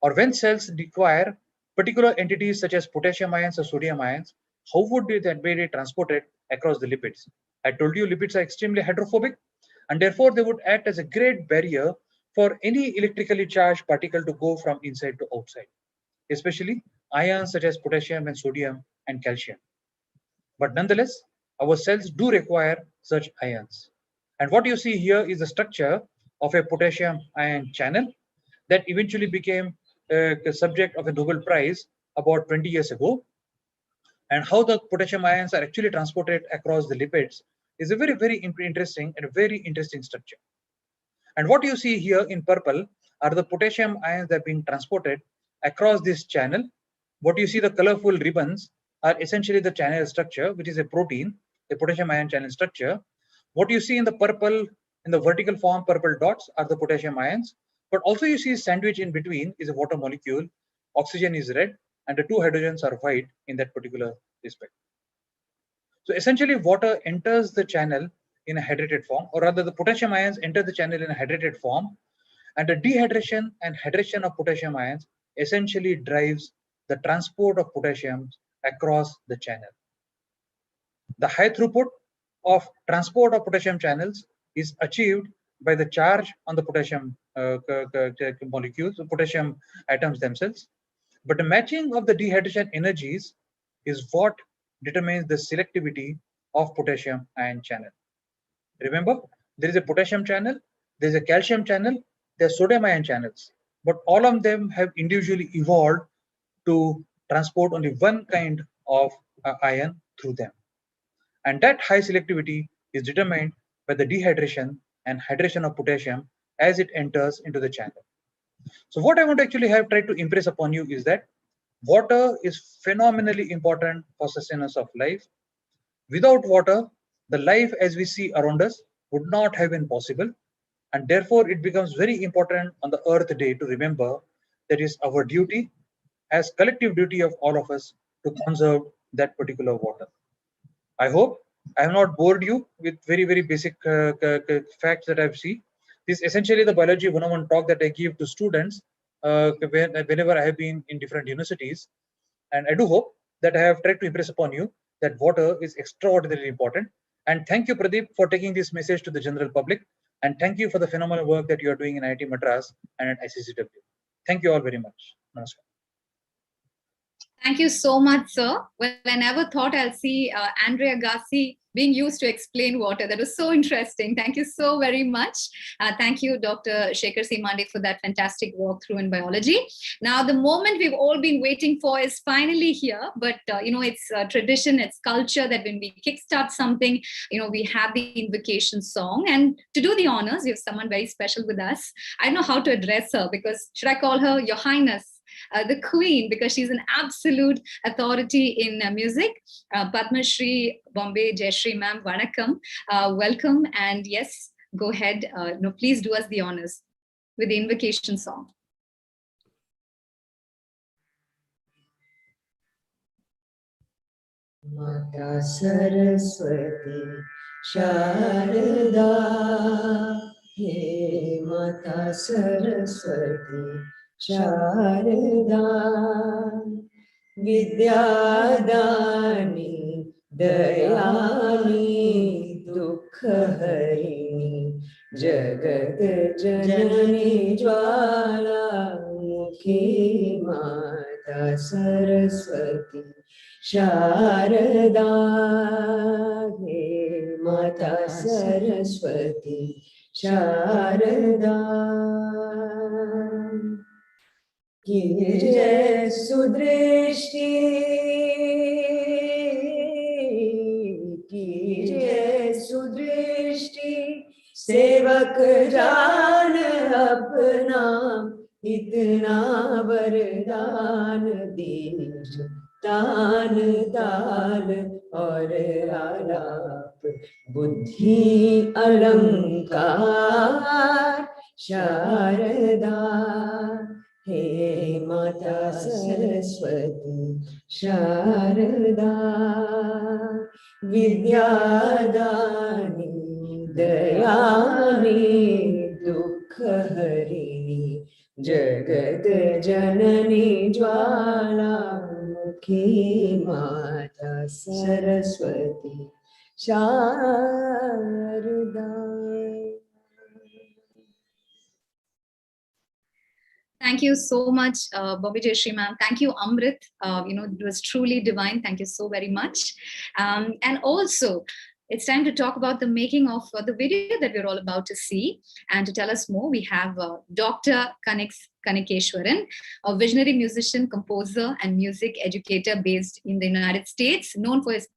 Or when cells require particular entities such as potassium ions or sodium ions, how would that be transported across the lipids? I told you lipids are extremely hydrophobic, and therefore they would act as a great barrier for any electrically charged particle to go from inside to outside, especially ions such as potassium and sodium and calcium. But nonetheless, our cells do require such ions. And what you see here is the structure of a potassium ion channel that eventually became the subject of a Nobel Prize about 20 years ago. And how the potassium ions are actually transported across the lipids is a very, very interesting and a very interesting structure. And what you see here in purple are the potassium ions that are being transported across this channel. What you see, the colorful ribbons, are essentially the channel structure, which is a protein, the potassium ion channel structure. What you see in the purple, in the vertical form, purple dots are the potassium ions. But also you see sandwich in between is a water molecule. Oxygen is red, and the 2 hydrogens are white in that particular respect. So essentially, water enters the channel in a hydrated form, or rather the potassium ions enter the channel in a hydrated form, and the dehydration and hydration of potassium ions essentially drives the transport of potassium across the channel. The high throughput of transport of potassium channels is achieved by the charge on the potassium molecules, the potassium atoms themselves. But the matching of the dehydration energies is what determines the selectivity of potassium ion channel. Remember, there is a potassium channel, there is a calcium channel, there are sodium ion channels, but all of them have individually evolved to transport only one kind of ion through them. And that high selectivity is determined by the dehydration and hydration of potassium as it enters into the channel. So what I want to actually have tried to impress upon you is that water is phenomenally important for sustenance of life. Without water, the life as we see around us would not have been possible. And therefore, it becomes very important on the Earth Day to remember that is our duty as collective duty of all of us to conserve that particular water. I hope I have not bored you with very, very basic facts that I've seen. This is essentially the biology 101 talk that I give to students whenever I have been in different universities. And I do hope that I have tried to impress upon you that water is extraordinarily important. And thank you, Pradeep, for taking this message to the general public. And thank you for the phenomenal work that you are doing in IIT Madras and at ICCW. Thank you all very much. Namaskar. Thank you so much, sir. Well, I never thought I'll see Andre Agassi being used to explain water. That was so interesting. Thank you so very much. Thank you, Dr. Shekhar C. Mande, for that fantastic walkthrough in biology. Now, the moment we've all been waiting for is finally here. But, it's tradition, it's culture that when we kickstart something, we have the invocation song. And to do the honors, we have someone very special with us. I don't know how to address her because should I call her Your Highness? The Queen, because she's an absolute authority in music. Padma Shri Bombay Jayashri ma'am, Vanakkam. Welcome, and yes, go ahead. Please do us the honors with the invocation song. Mata Saraswati Sharada, He Mata Saraswati Sharada, Vidyadani Dayani Dukkhaharini Jagat Janani Jwala Mukhi Mata Saraswati Sharada, He Mata Saraswati Sharada, Kirjay Sudrishti, Kirjay Sudrishti, Sevak Jaan Apna, Itna Vardaan Deej, Taan Taal aur Alap, Buddhi Alankar, Sharada, He Mata Saraswati Sharada, Vidyadani Dayani Dukkhaharini Jagat Janani Jwala Mukhi Mata Saraswati Sharada. Thank you so much, Bombay Jayashri ma'am. Thank you, Amrit. It was truly divine. Thank you so very much. And also, it's time to talk about the making of the video that we're all about to see. And to tell us more, we have Dr. Kanekeshwaran, a visionary musician, composer, and music educator based in the United States, known for his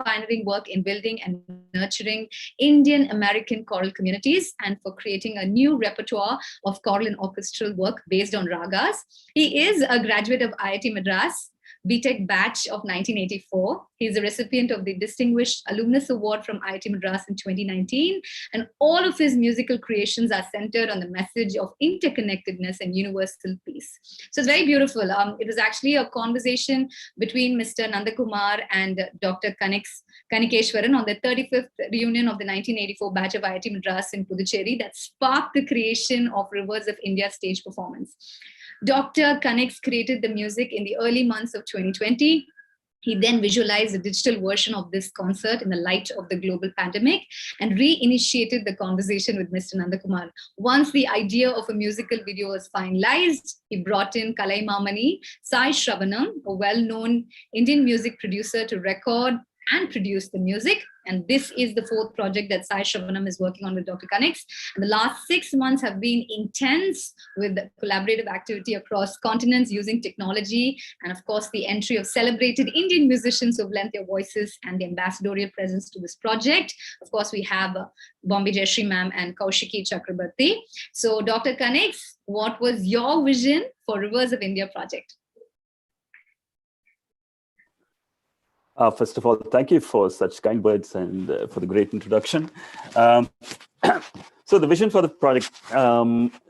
pioneering work in building and nurturing Indian American choral communities and for creating a new repertoire of choral and orchestral work based on ragas. He is a graduate of IIT Madras, BTech batch of 1984. He's a recipient of the Distinguished Alumnus Award from IIT Madras in 2019. And all of his musical creations are centered on the message of interconnectedness and universal peace. So it's very beautiful. It was actually a conversation between Mr. Nandakumar and Dr. Kanekeshwaran on the 35th reunion of the 1984 batch of IIT Madras in Puducherry that sparked the creation of Rivers of India stage performance. Dr. Kanex created the music in the early months of 2020 He then visualized a digital version of this concert in the light of the global pandemic and reinitiated the conversation with Mr. Nandakumar. Once the idea of a musical video was finalized, he brought in Kalai Mamani, Sai Shravanam, a well-known Indian music producer, to record and produce the music. And this is the fourth project that Sai Shravanam is working on with Dr. Kanix. And the last 6 months have been intense with collaborative activity across continents using technology. And of course, the entry of celebrated Indian musicians who've lent their voices and the ambassadorial presence to this project. Of course, we have Bombay Jayashri ma'am and Kaushiki Chakraborty. So Dr. Kanix, what was your vision for Rivers of India project? First of all, thank you for such kind words and for the great introduction. So the vision for the project,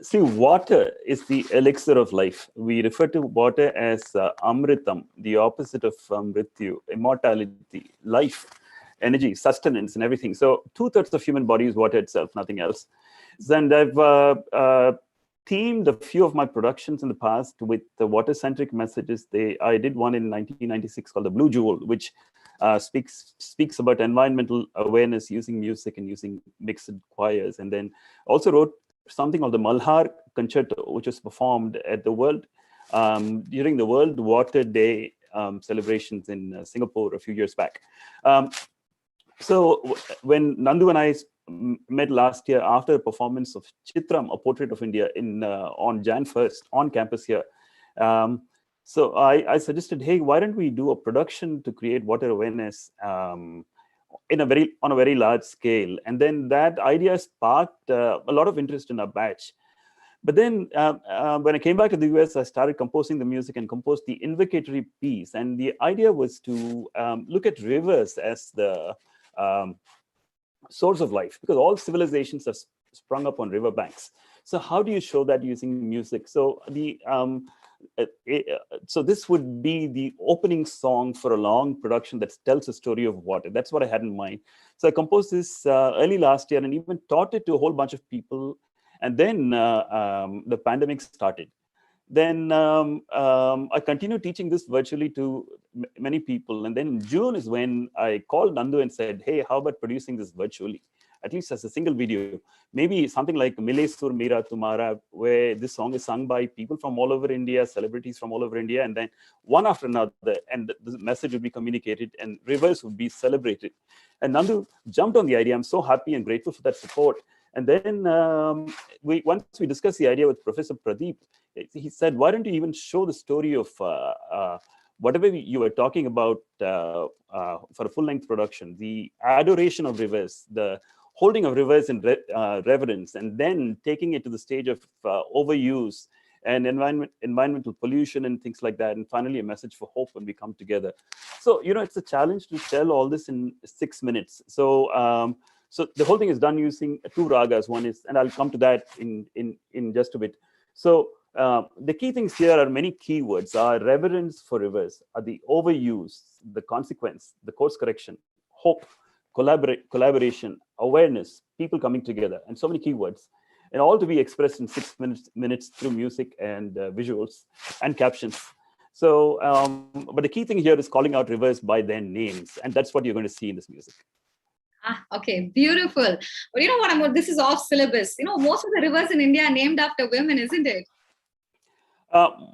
see, water is the elixir of life. We refer to water as Amritam, the opposite of Mrityu, immortality, life, energy, sustenance, and everything. So 2/3 of human body is water itself, nothing else. And I've themed a few of my productions in the past with the water-centric messages. I did one in 1996 called The Blue Jewel, which speaks about environmental awareness using music and using mixed choirs. And then also wrote something called the Malhar Concerto, which was performed at the during the World Water Day celebrations in Singapore a few years back. So when Nandu and I met last year after a performance of Chitram, a portrait of India, on Jan 1st on campus here. So I suggested, hey, why don't we do a production to create water awareness on a very large scale? And then that idea sparked a lot of interest in our batch. But then when I came back to the US, I started composing the music and composed the invocatory piece. And the idea was to look at rivers as the source of life, because all civilizations have sprung up on riverbanks. So how do you show that using music? So so this would be the opening song for a long production that tells a story of water. That's what I had in mind. So I composed this early last year and even taught it to a whole bunch of people. And then the pandemic started. Then I continued teaching this virtually to many people. And then in June is when I called Nandu and said, hey, how about producing this virtually, at least as a single video? Maybe something like Mile Sur Mera Tumhara, where this song is sung by people from all over India, celebrities from all over India, and then one after another, and the message would be communicated and rivers would be celebrated. And Nandu jumped on the idea. I'm so happy and grateful for that support. And then once we discussed the idea with Professor Pradeep, he said, why don't you even show the story of whatever you were talking about for a full-length production, the adoration of rivers, the holding of rivers in reverence, and then taking it to the stage of overuse and environmental pollution and things like that, and finally a message for hope when we come together. So, it's a challenge to tell all this in 6 minutes. So, so the whole thing is done using 2 ragas. One is, and I'll come to that in just a bit. So the key things here are many keywords: are reverence for rivers, are the overuse, the consequence, the course correction, hope, collaboration, awareness, people coming together, and so many keywords, and all to be expressed in 6 minutes through music and visuals and captions. So, but the key thing here is calling out rivers by their names, and that's what you're going to see in this music. Okay, beautiful. But you know what? This is off syllabus. Most of the rivers in India are named after women, isn't it?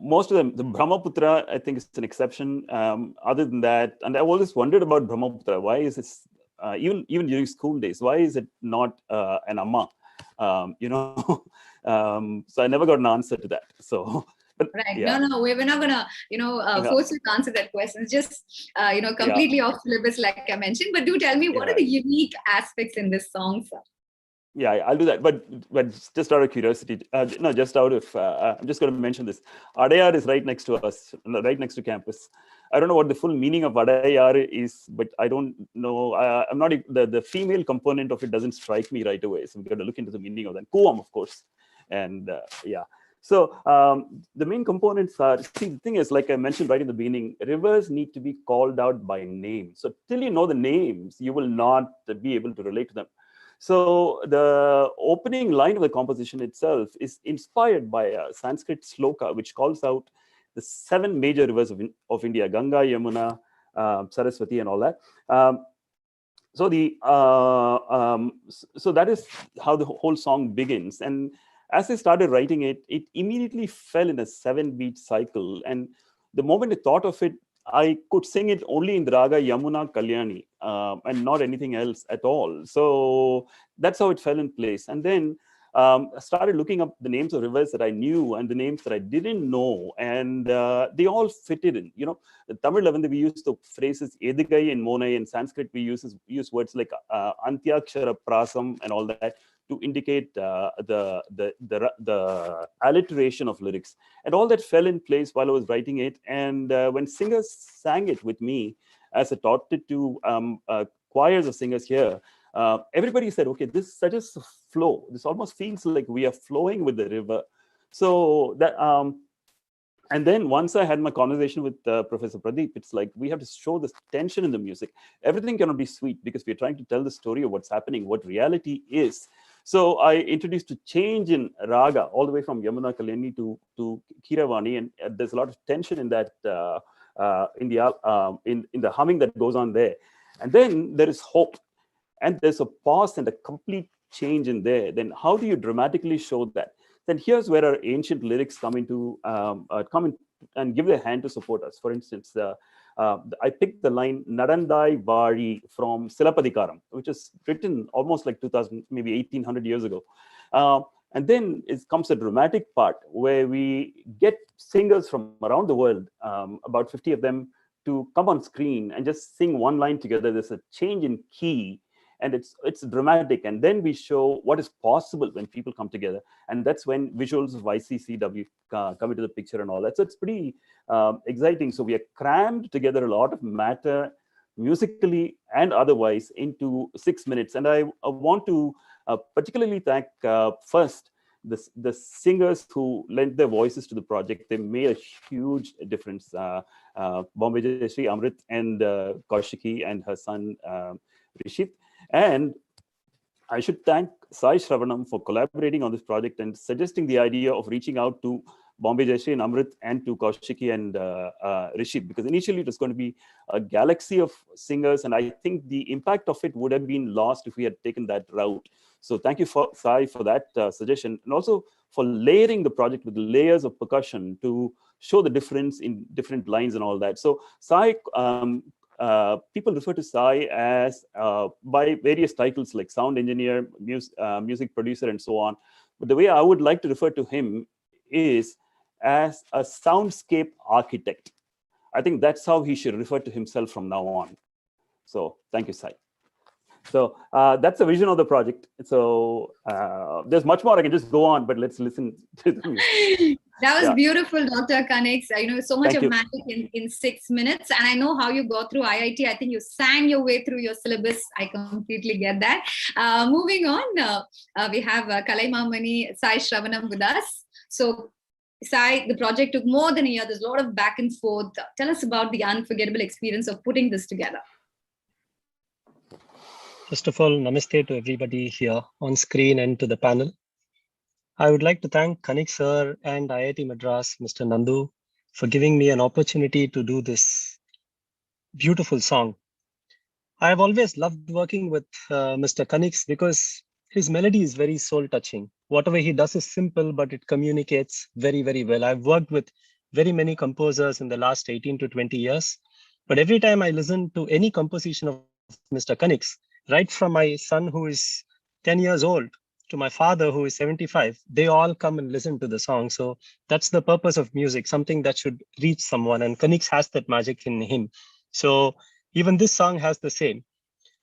Most of them. The Brahmaputra, I think, is an exception. Other than that, and I've always wondered about Brahmaputra. Why is this, even during school days, why is it not an Amma? So I never got an answer to that. So. Right. Yeah. No, we're not gonna, force you to answer that question. It's just, completely off syllabus, like I mentioned. But do tell me, what are the unique aspects in this song, sir? Yeah, I'll do that. But just out of curiosity, I'm just going to mention this. Adayar is right next to us, right next to campus. I don't know what the full meaning of Adayar is, but I don't know. I'm not, the female component of it doesn't strike me right away. So we've got to look into the meaning of that. Kuam, of course. And yeah. So the main components are, see, the thing is, like I mentioned right in the beginning, rivers need to be called out by name. So till you know the names, you will not be able to relate to them. So the opening line of the composition itself is inspired by a Sanskrit sloka, which calls out the 7 major rivers of India: Ganga, Yamuna, Saraswati and all that. So that is how the whole song begins. And as I started writing it, it immediately fell in a 7-beat cycle. And the moment I thought of it, I could sing it only in the raga Yamuna Kalyani and not anything else at all. So that's how it fell in place. And then I started looking up the names of rivers that I knew and the names that I didn't know, and they all fitted in. You know, in Tamil, we use the phrases Edigai and Monai. In Sanskrit, we use words like Antyakshara Prasam and all that to indicate the alliteration of lyrics. And all that fell in place while I was writing it. And when singers sang it with me, as I taught it to choirs of singers here, everybody said, okay, this suggests a flow. This almost feels like we are flowing with the river. So that, and then once I had my conversation with Professor Pradeep, it's like, we have to show this tension in the music. Everything cannot be sweet because we're trying to tell the story of what's happening, what reality is. So I introduced a change in raga all the way from Yamuna Kalyani to Kiravani, and there's a lot of tension in that, in the humming that goes on there. And then there is hope. And there's a pause and a complete change in there. Then how do you dramatically show that? Then here's where our ancient lyrics come into come in and give their hand to support us. For instance, I picked the line Nadandai Vari from Silapadikaram, which is written almost like 2000, maybe 1800 years ago. And then it comes a dramatic part where we get singers from around the world, about 50 of them, to come on screen and just sing one line together. There's a change in key. And it's dramatic. And then we show what is possible when people come together. And that's when visuals of ICCW come into the picture and all that. So it's pretty exciting. So we are crammed together a lot of matter, musically and otherwise, into 6 minutes. And I want to particularly thank first the singers who lent their voices to the project. They made a huge difference. Bombay Jayashri, Amrit, and Kaushiki and her son, Rishith. And I should thank Sai Shravanam for collaborating on this project and suggesting the idea of reaching out to Bombay Jayashri and Amrit and to Kaushiki and Rishith, because initially it was going to be a galaxy of singers, and I think the impact of it would have been lost if we had taken that route. So thank you, Sai, for that suggestion, and also for layering the project with layers of percussion to show the difference in different lines and all that. So Sai, people refer to Sai as by various titles like sound engineer, music producer, and so on. But the way I would like to refer to him is as a soundscape architect. I think that's how he should refer to himself from now on. So thank you, Sai. So that's the vision of the project. So there's much more. I can just go on, but let's listen to the music. That was beautiful, Dr. Kanix. You know, so much Thank of you. magic in 6 minutes. And I know how you got through IIT. I think you sang your way through your syllabus. I completely get that. Moving on, we have Kalaimamani Sai Shravanam with us. So Sai, the project took more than a year. There's a lot of back and forth. Tell us about the unforgettable experience of putting this together. First of all, namaste to everybody here on screen and to the panel. I would like to thank Kanix sir and IIT Madras, Mr. Nandu, for giving me an opportunity to do this beautiful song. I have always loved working with Mr. Kanix because his melody is very soul touching. Whatever he does is simple, but it communicates very, very well. I've worked with very many composers in the last 18 to 20 years, but every time I listen to any composition of Mr. Kanix, right from my son who is 10 years old to my father who is 75, they all come and listen to the song. So that's the purpose of music, something that should reach someone, and Kanix has that magic in him. So even this song has the same.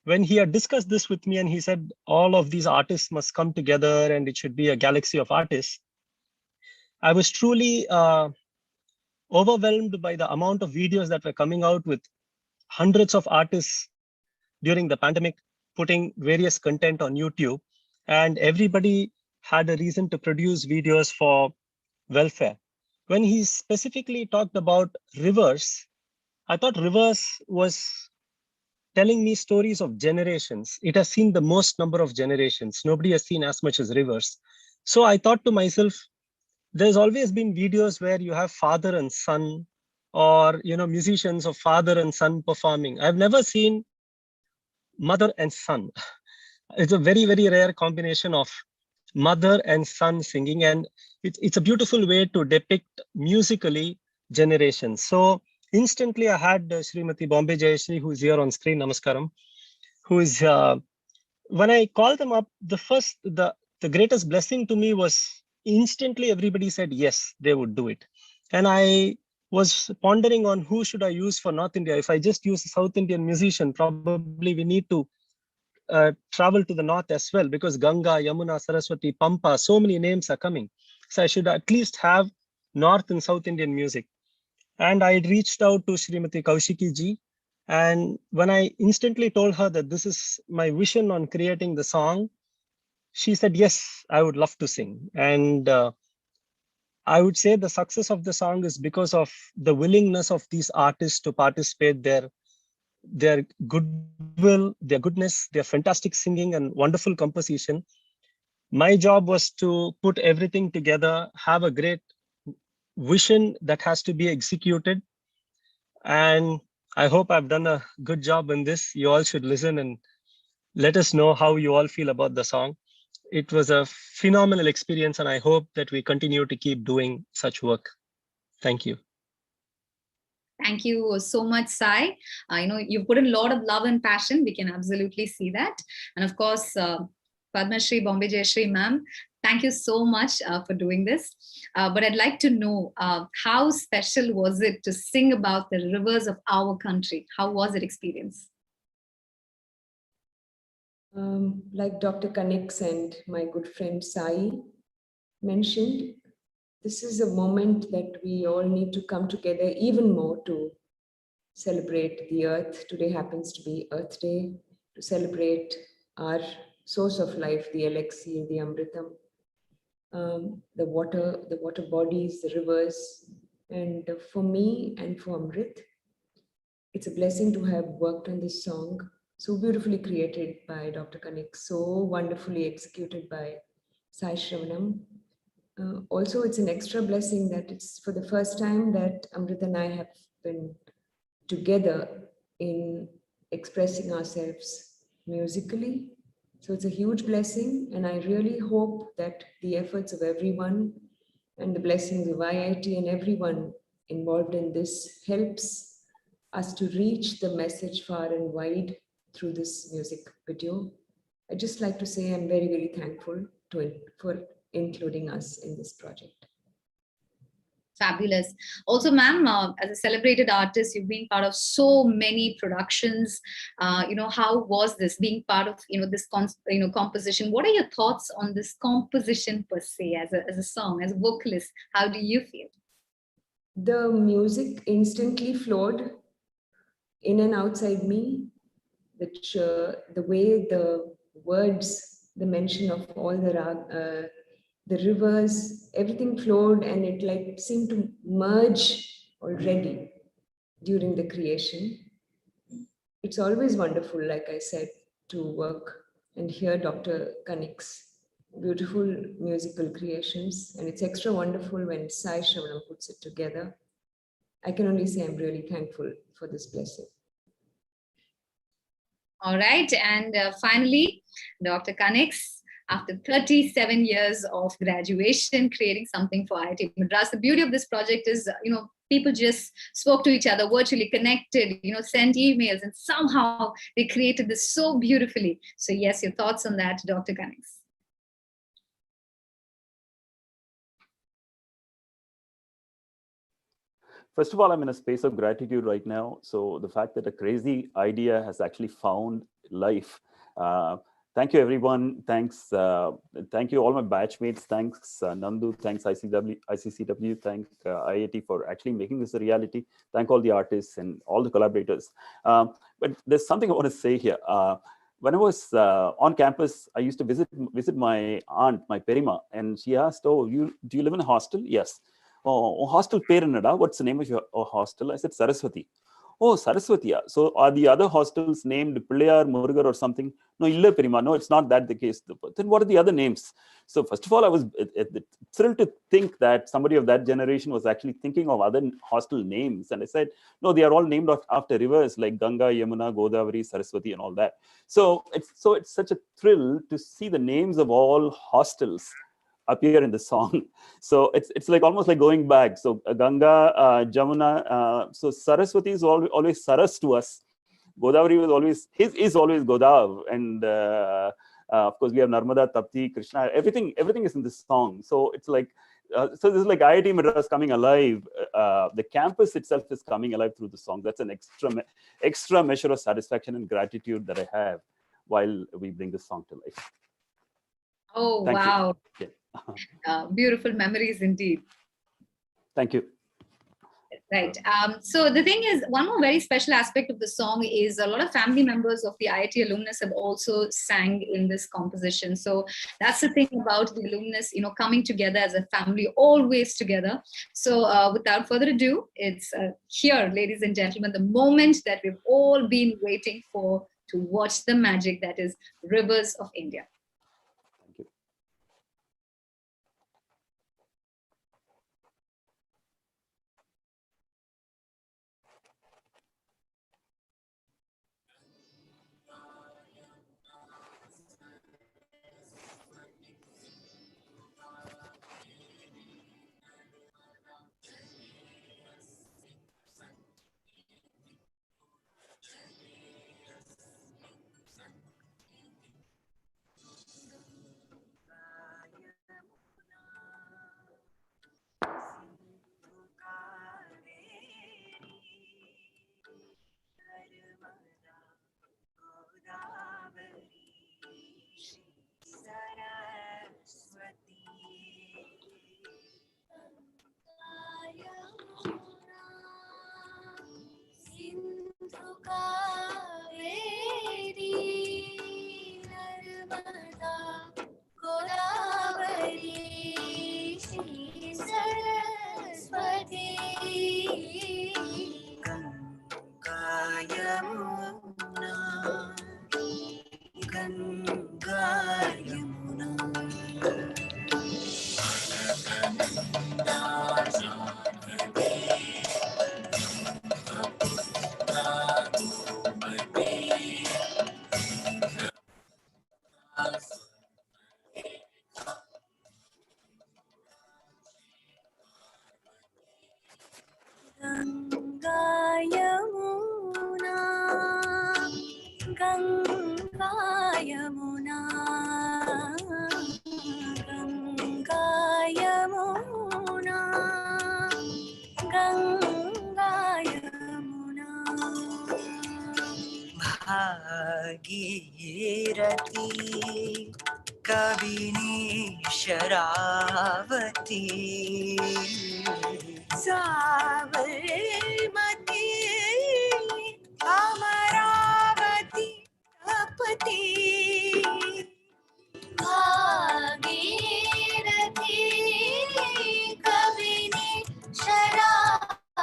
When he had discussed this with me and he said all of these artists must come together and it should be a galaxy of artists, I was truly overwhelmed by the amount of videos that were coming out with hundreds of artists during the pandemic, putting various content on YouTube, and everybody had a reason to produce videos for welfare. When he specifically talked about rivers, I thought rivers was telling me stories of generations. It has seen the most number of generations. Nobody has seen as much as rivers. So I thought to myself, there's always been videos where you have father and son or musicians of father and son performing. I've never seen mother and son. It's a very, very rare combination of mother and son singing, and it's a beautiful way to depict musically generations. So instantly I had Srimati Bombay Jayashri, who is here on screen, namaskaram, who is when I called them up, the greatest blessing to me was instantly everybody said yes, they would do it. And I was pondering on who should I use for North India. If I just use a South Indian musician, probably we need to travel to the north as well, because Ganga, Yamuna, Saraswati, Pampa, so many names are coming. So I should at least have North and South Indian music. And I reached out to Srimati Kaushiki Ji. And when I instantly told her that this is my vision on creating the song, she said, yes, I would love to sing. And I would say the success of the song is because of the willingness of these artists to participate, their goodwill, their goodness, their fantastic singing and wonderful composition. My job was to put everything together, have a great vision that has to be executed. And I hope I've done a good job in this. You all should listen and let us know how you all feel about the song. It was a phenomenal experience, and I hope that we continue to keep doing such work. Thank you. Thank you so much, Sai. You've put a lot of love and passion. We can absolutely see that. And of course, Padma Shri Bombay Jayashri ma'am, thank you so much for doing this. But I'd like to know how special was it to sing about the rivers of our country? How was it experience? Like Dr. Kanix and my good friend Sai mentioned, this is a moment that we all need to come together even more to celebrate the earth. Today happens to be Earth Day, to celebrate our source of life, the elixir, the Amritam, the water bodies, the rivers. And for me and for Amrit, it's a blessing to have worked on this song, so beautifully created by Dr. Kanix, so wonderfully executed by Sai Shravanam. Also, it's an extra blessing that it's for the first time that Amrit and I have been together in expressing ourselves musically. So it's a huge blessing, and I really hope that the efforts of everyone and the blessings of IIT and everyone involved in this helps us to reach the message far and wide through this music video. I'd just like to say I'm very, very thankful for including us in this project. Fabulous. Also, ma'am, as a celebrated artist, you've been part of so many productions. How was this being part of this composition? What are your thoughts on this composition per se, as a song, as a vocalist? How do you feel? The music instantly flowed in and outside me. The way the words, the mention of all the rivers, everything flowed, and it like seemed to merge already during the creation. It's always wonderful, like I said, to work and hear Dr. Kanix's beautiful musical creations, and it's extra wonderful when Sai Shravanam puts it together. I can only say I'm really thankful for this blessing. All right, and finally, Dr. Kanix, after 37 years of graduation, creating something for IIT Madras. The beauty of this project is, people just spoke to each other, virtually connected, sent emails, and somehow they created this so beautifully. So yes, your thoughts on that, Dr. Kanix? First of all, I'm in a space of gratitude right now. So the fact that a crazy idea has actually found life. Thank you, everyone. Thanks. Thank you, all my batchmates. Thanks, Nandu. Thanks, ICCW. Thank IIT for actually making this a reality. Thank all the artists and all the collaborators. But there's something I want to say here. When I was on campus, I used to visit my aunt, my Perima, and she asked, "Oh, do you live in a hostel?" Yes. Oh, hostel Perannada, what's the name of your hostel? I said Saraswati. Oh, Saraswati. So are the other hostels named Pillayar, Murugar or something? No, Illa Perima. No, it's not that the case. Then what are the other names? So first of all, I was thrilled to think that somebody of that generation was actually thinking of other hostel names. And I said, no, they are all named after rivers like Ganga, Yamuna, Godavari, Saraswati, and all that. So it's such a thrill to see the names of all hostels appear in the song. So it's like almost like going back. So Ganga, Jamuna, so Saraswati is always Saras to us. Godavari was always, is always Godav. And of course, we have Narmada, Tapti, Krishna, everything is in this song. So it's like, so this is like IIT Madras coming alive. The campus itself is coming alive through the song. That's an extra measure of satisfaction and gratitude that I have while we bring this song to life. Oh, Thank wow. you. Yeah. Beautiful memories indeed. Thank you. Right. So the thing is, one more very special aspect of the song is a lot of family members of the IIT alumnus have also sang in this composition. So that's the thing about the alumnus, coming together as a family, always together. So without further ado, it's here, ladies and gentlemen, the moment that we've all been waiting for to watch the magic that is Rivers of India. Thank you. Bhagirathi Kabini Sharavati Sabarmati Amravati तपती भागीरथी कबिनी शरावती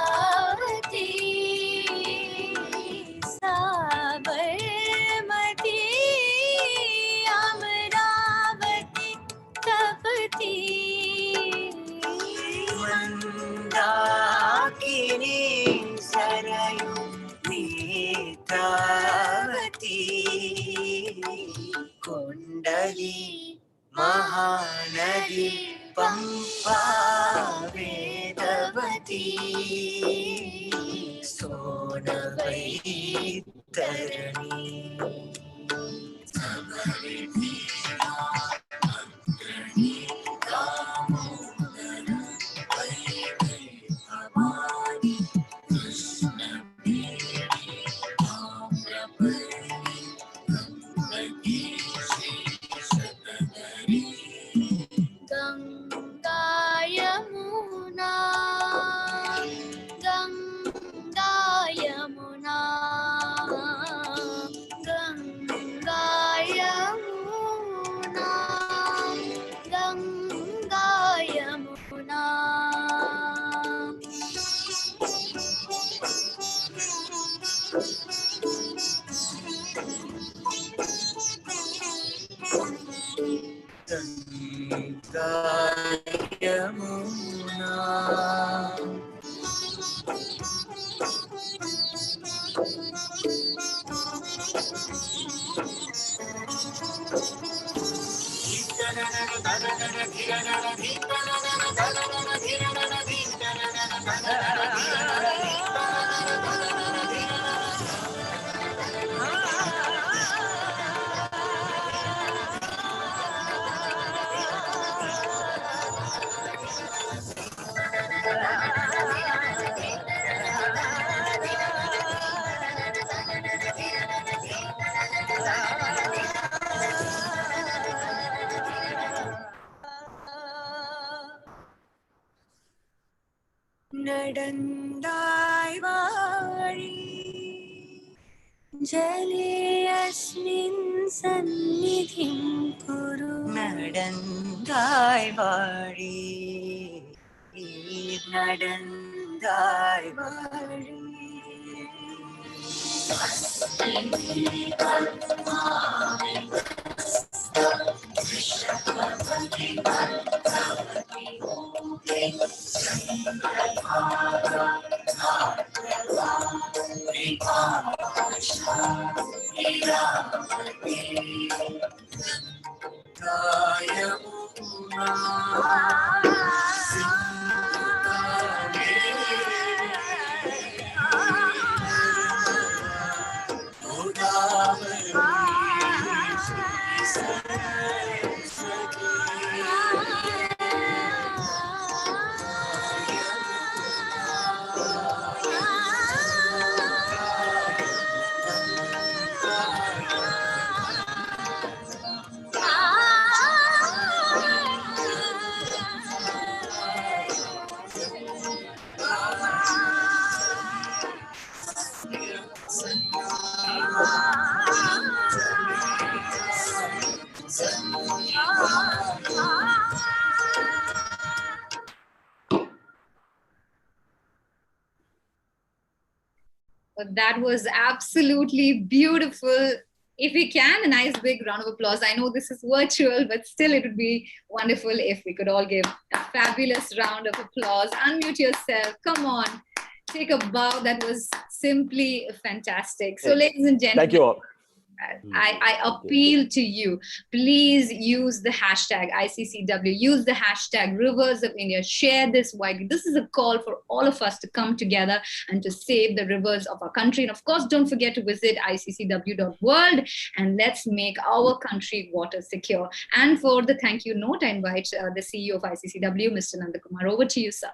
साबरमती अमरावती तपती मंदाकिनी सरयू नेत्रावती कुंडली महानदी पंपा वेदवती सोनवैतरणी गंगा यमुना गंगा यमुना गंगा यमुना गंगा यमुना നടന്തായ് വാഴി ജലേ അസ്മിൻ സന്നിധിം കുരു നടന്തായ് വാഴി നടന്തായ് വാഴി That was absolutely beautiful. If we can, a nice big round of applause. I know this is virtual, but still it would be wonderful if we could all give a fabulous round of applause. Unmute yourself. Come on. Take a bow. That was simply fantastic. So, ladies and gentlemen, Thank you all. I appeal to you, please use the hashtag ICCW, use the hashtag Rivers of India, share this widely. This is a call for all of us to come together and to save the rivers of our country. And of course, don't forget to visit iccw.world and let's make our country water secure. And for the thank you note, I invite the CEO of ICCW, Mr. Nandakumar. Over to you, sir.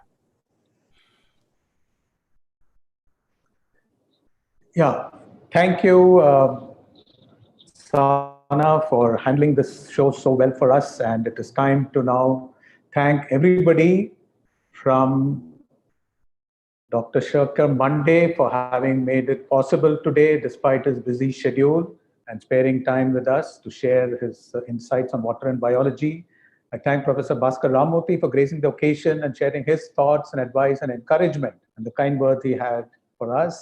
Yeah, thank you, Sana, for handling this show so well for us. And it is time to now thank everybody from Dr. Shekhar Mande for having made it possible today, despite his busy schedule, and sparing time with us to share his insights on water and biology. I thank Professor Bhaskar Ramamurthi for gracing the occasion and sharing his thoughts and advice and encouragement and the kind words he had for us.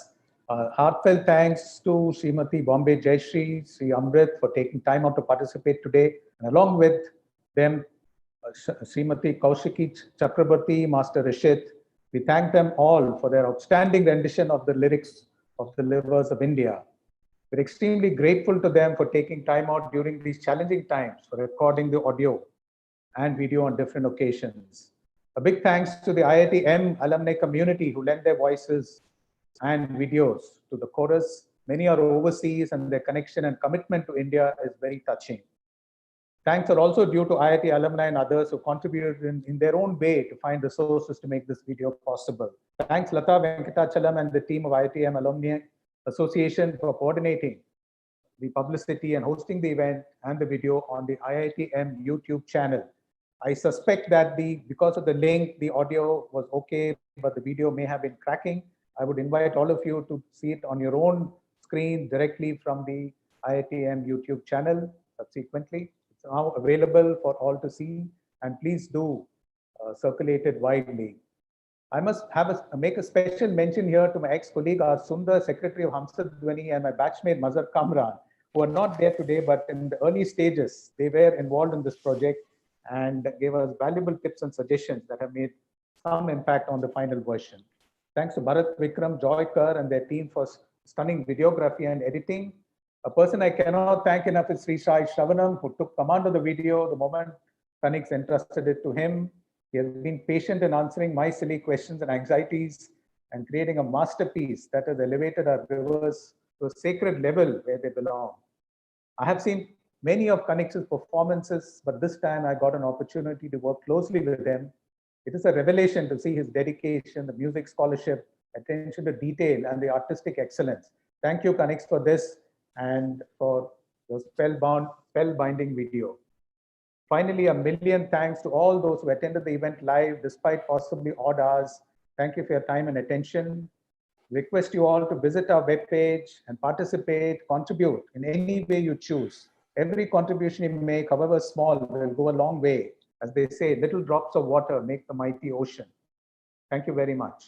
Heartfelt thanks to Srimati Bombay Jayashri, Sri Amrit for taking time out to participate today. And along with them, Srimati Kaushiki Chakraborty, Master Rishith. We thank them all for their outstanding rendition of the lyrics of the Rivers of India. We're extremely grateful to them for taking time out during these challenging times for recording the audio and video on different occasions. A big thanks to the IITM alumni community who lent their voices and videos to the chorus. Many are overseas and their connection and commitment to India is very touching. Thanks are also due to IIT alumni and others who contributed in their own way to find resources to make this video possible. Thanks Lata Venkatachalam and the team of IITM Alumni Association for coordinating the publicity and hosting the event and the video on the IITM YouTube channel. I suspect that because of the link, the audio was okay, but the video may have been cracking. I would invite all of you to see it on your own screen directly from the IITM YouTube channel subsequently. It's now available for all to see, and please do circulate it widely. I must make a special mention here to my ex-colleague, our Sundar, Secretary of Hamsad Dhwani, and my batchmate, Mazhar Kamran, who are not there today, but in the early stages, they were involved in this project and gave us valuable tips and suggestions that have made some impact on the final version. Thanks to Bharat Vikram, Joy Kerr, and their team for stunning videography and editing. A person I cannot thank enough is Sri Sai Shravanam, who took command of the video the moment Kanix entrusted it to him. He has been patient in answering my silly questions and anxieties and creating a masterpiece that has elevated our rivers to a sacred level where they belong. I have seen many of Kanix's performances, but this time I got an opportunity to work closely with him. It is a revelation to see his dedication, the music scholarship, attention to detail, and the artistic excellence. Thank you, Kanix, for this and for the spellbinding video. Finally, a million thanks to all those who attended the event live despite possibly odd hours. Thank you for your time and attention. Request you all to visit our webpage and participate, contribute in any way you choose. Every contribution you make, however small, will go a long way. As they say, little drops of water make the mighty ocean. Thank you very much.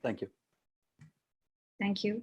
Thank you. Thank you.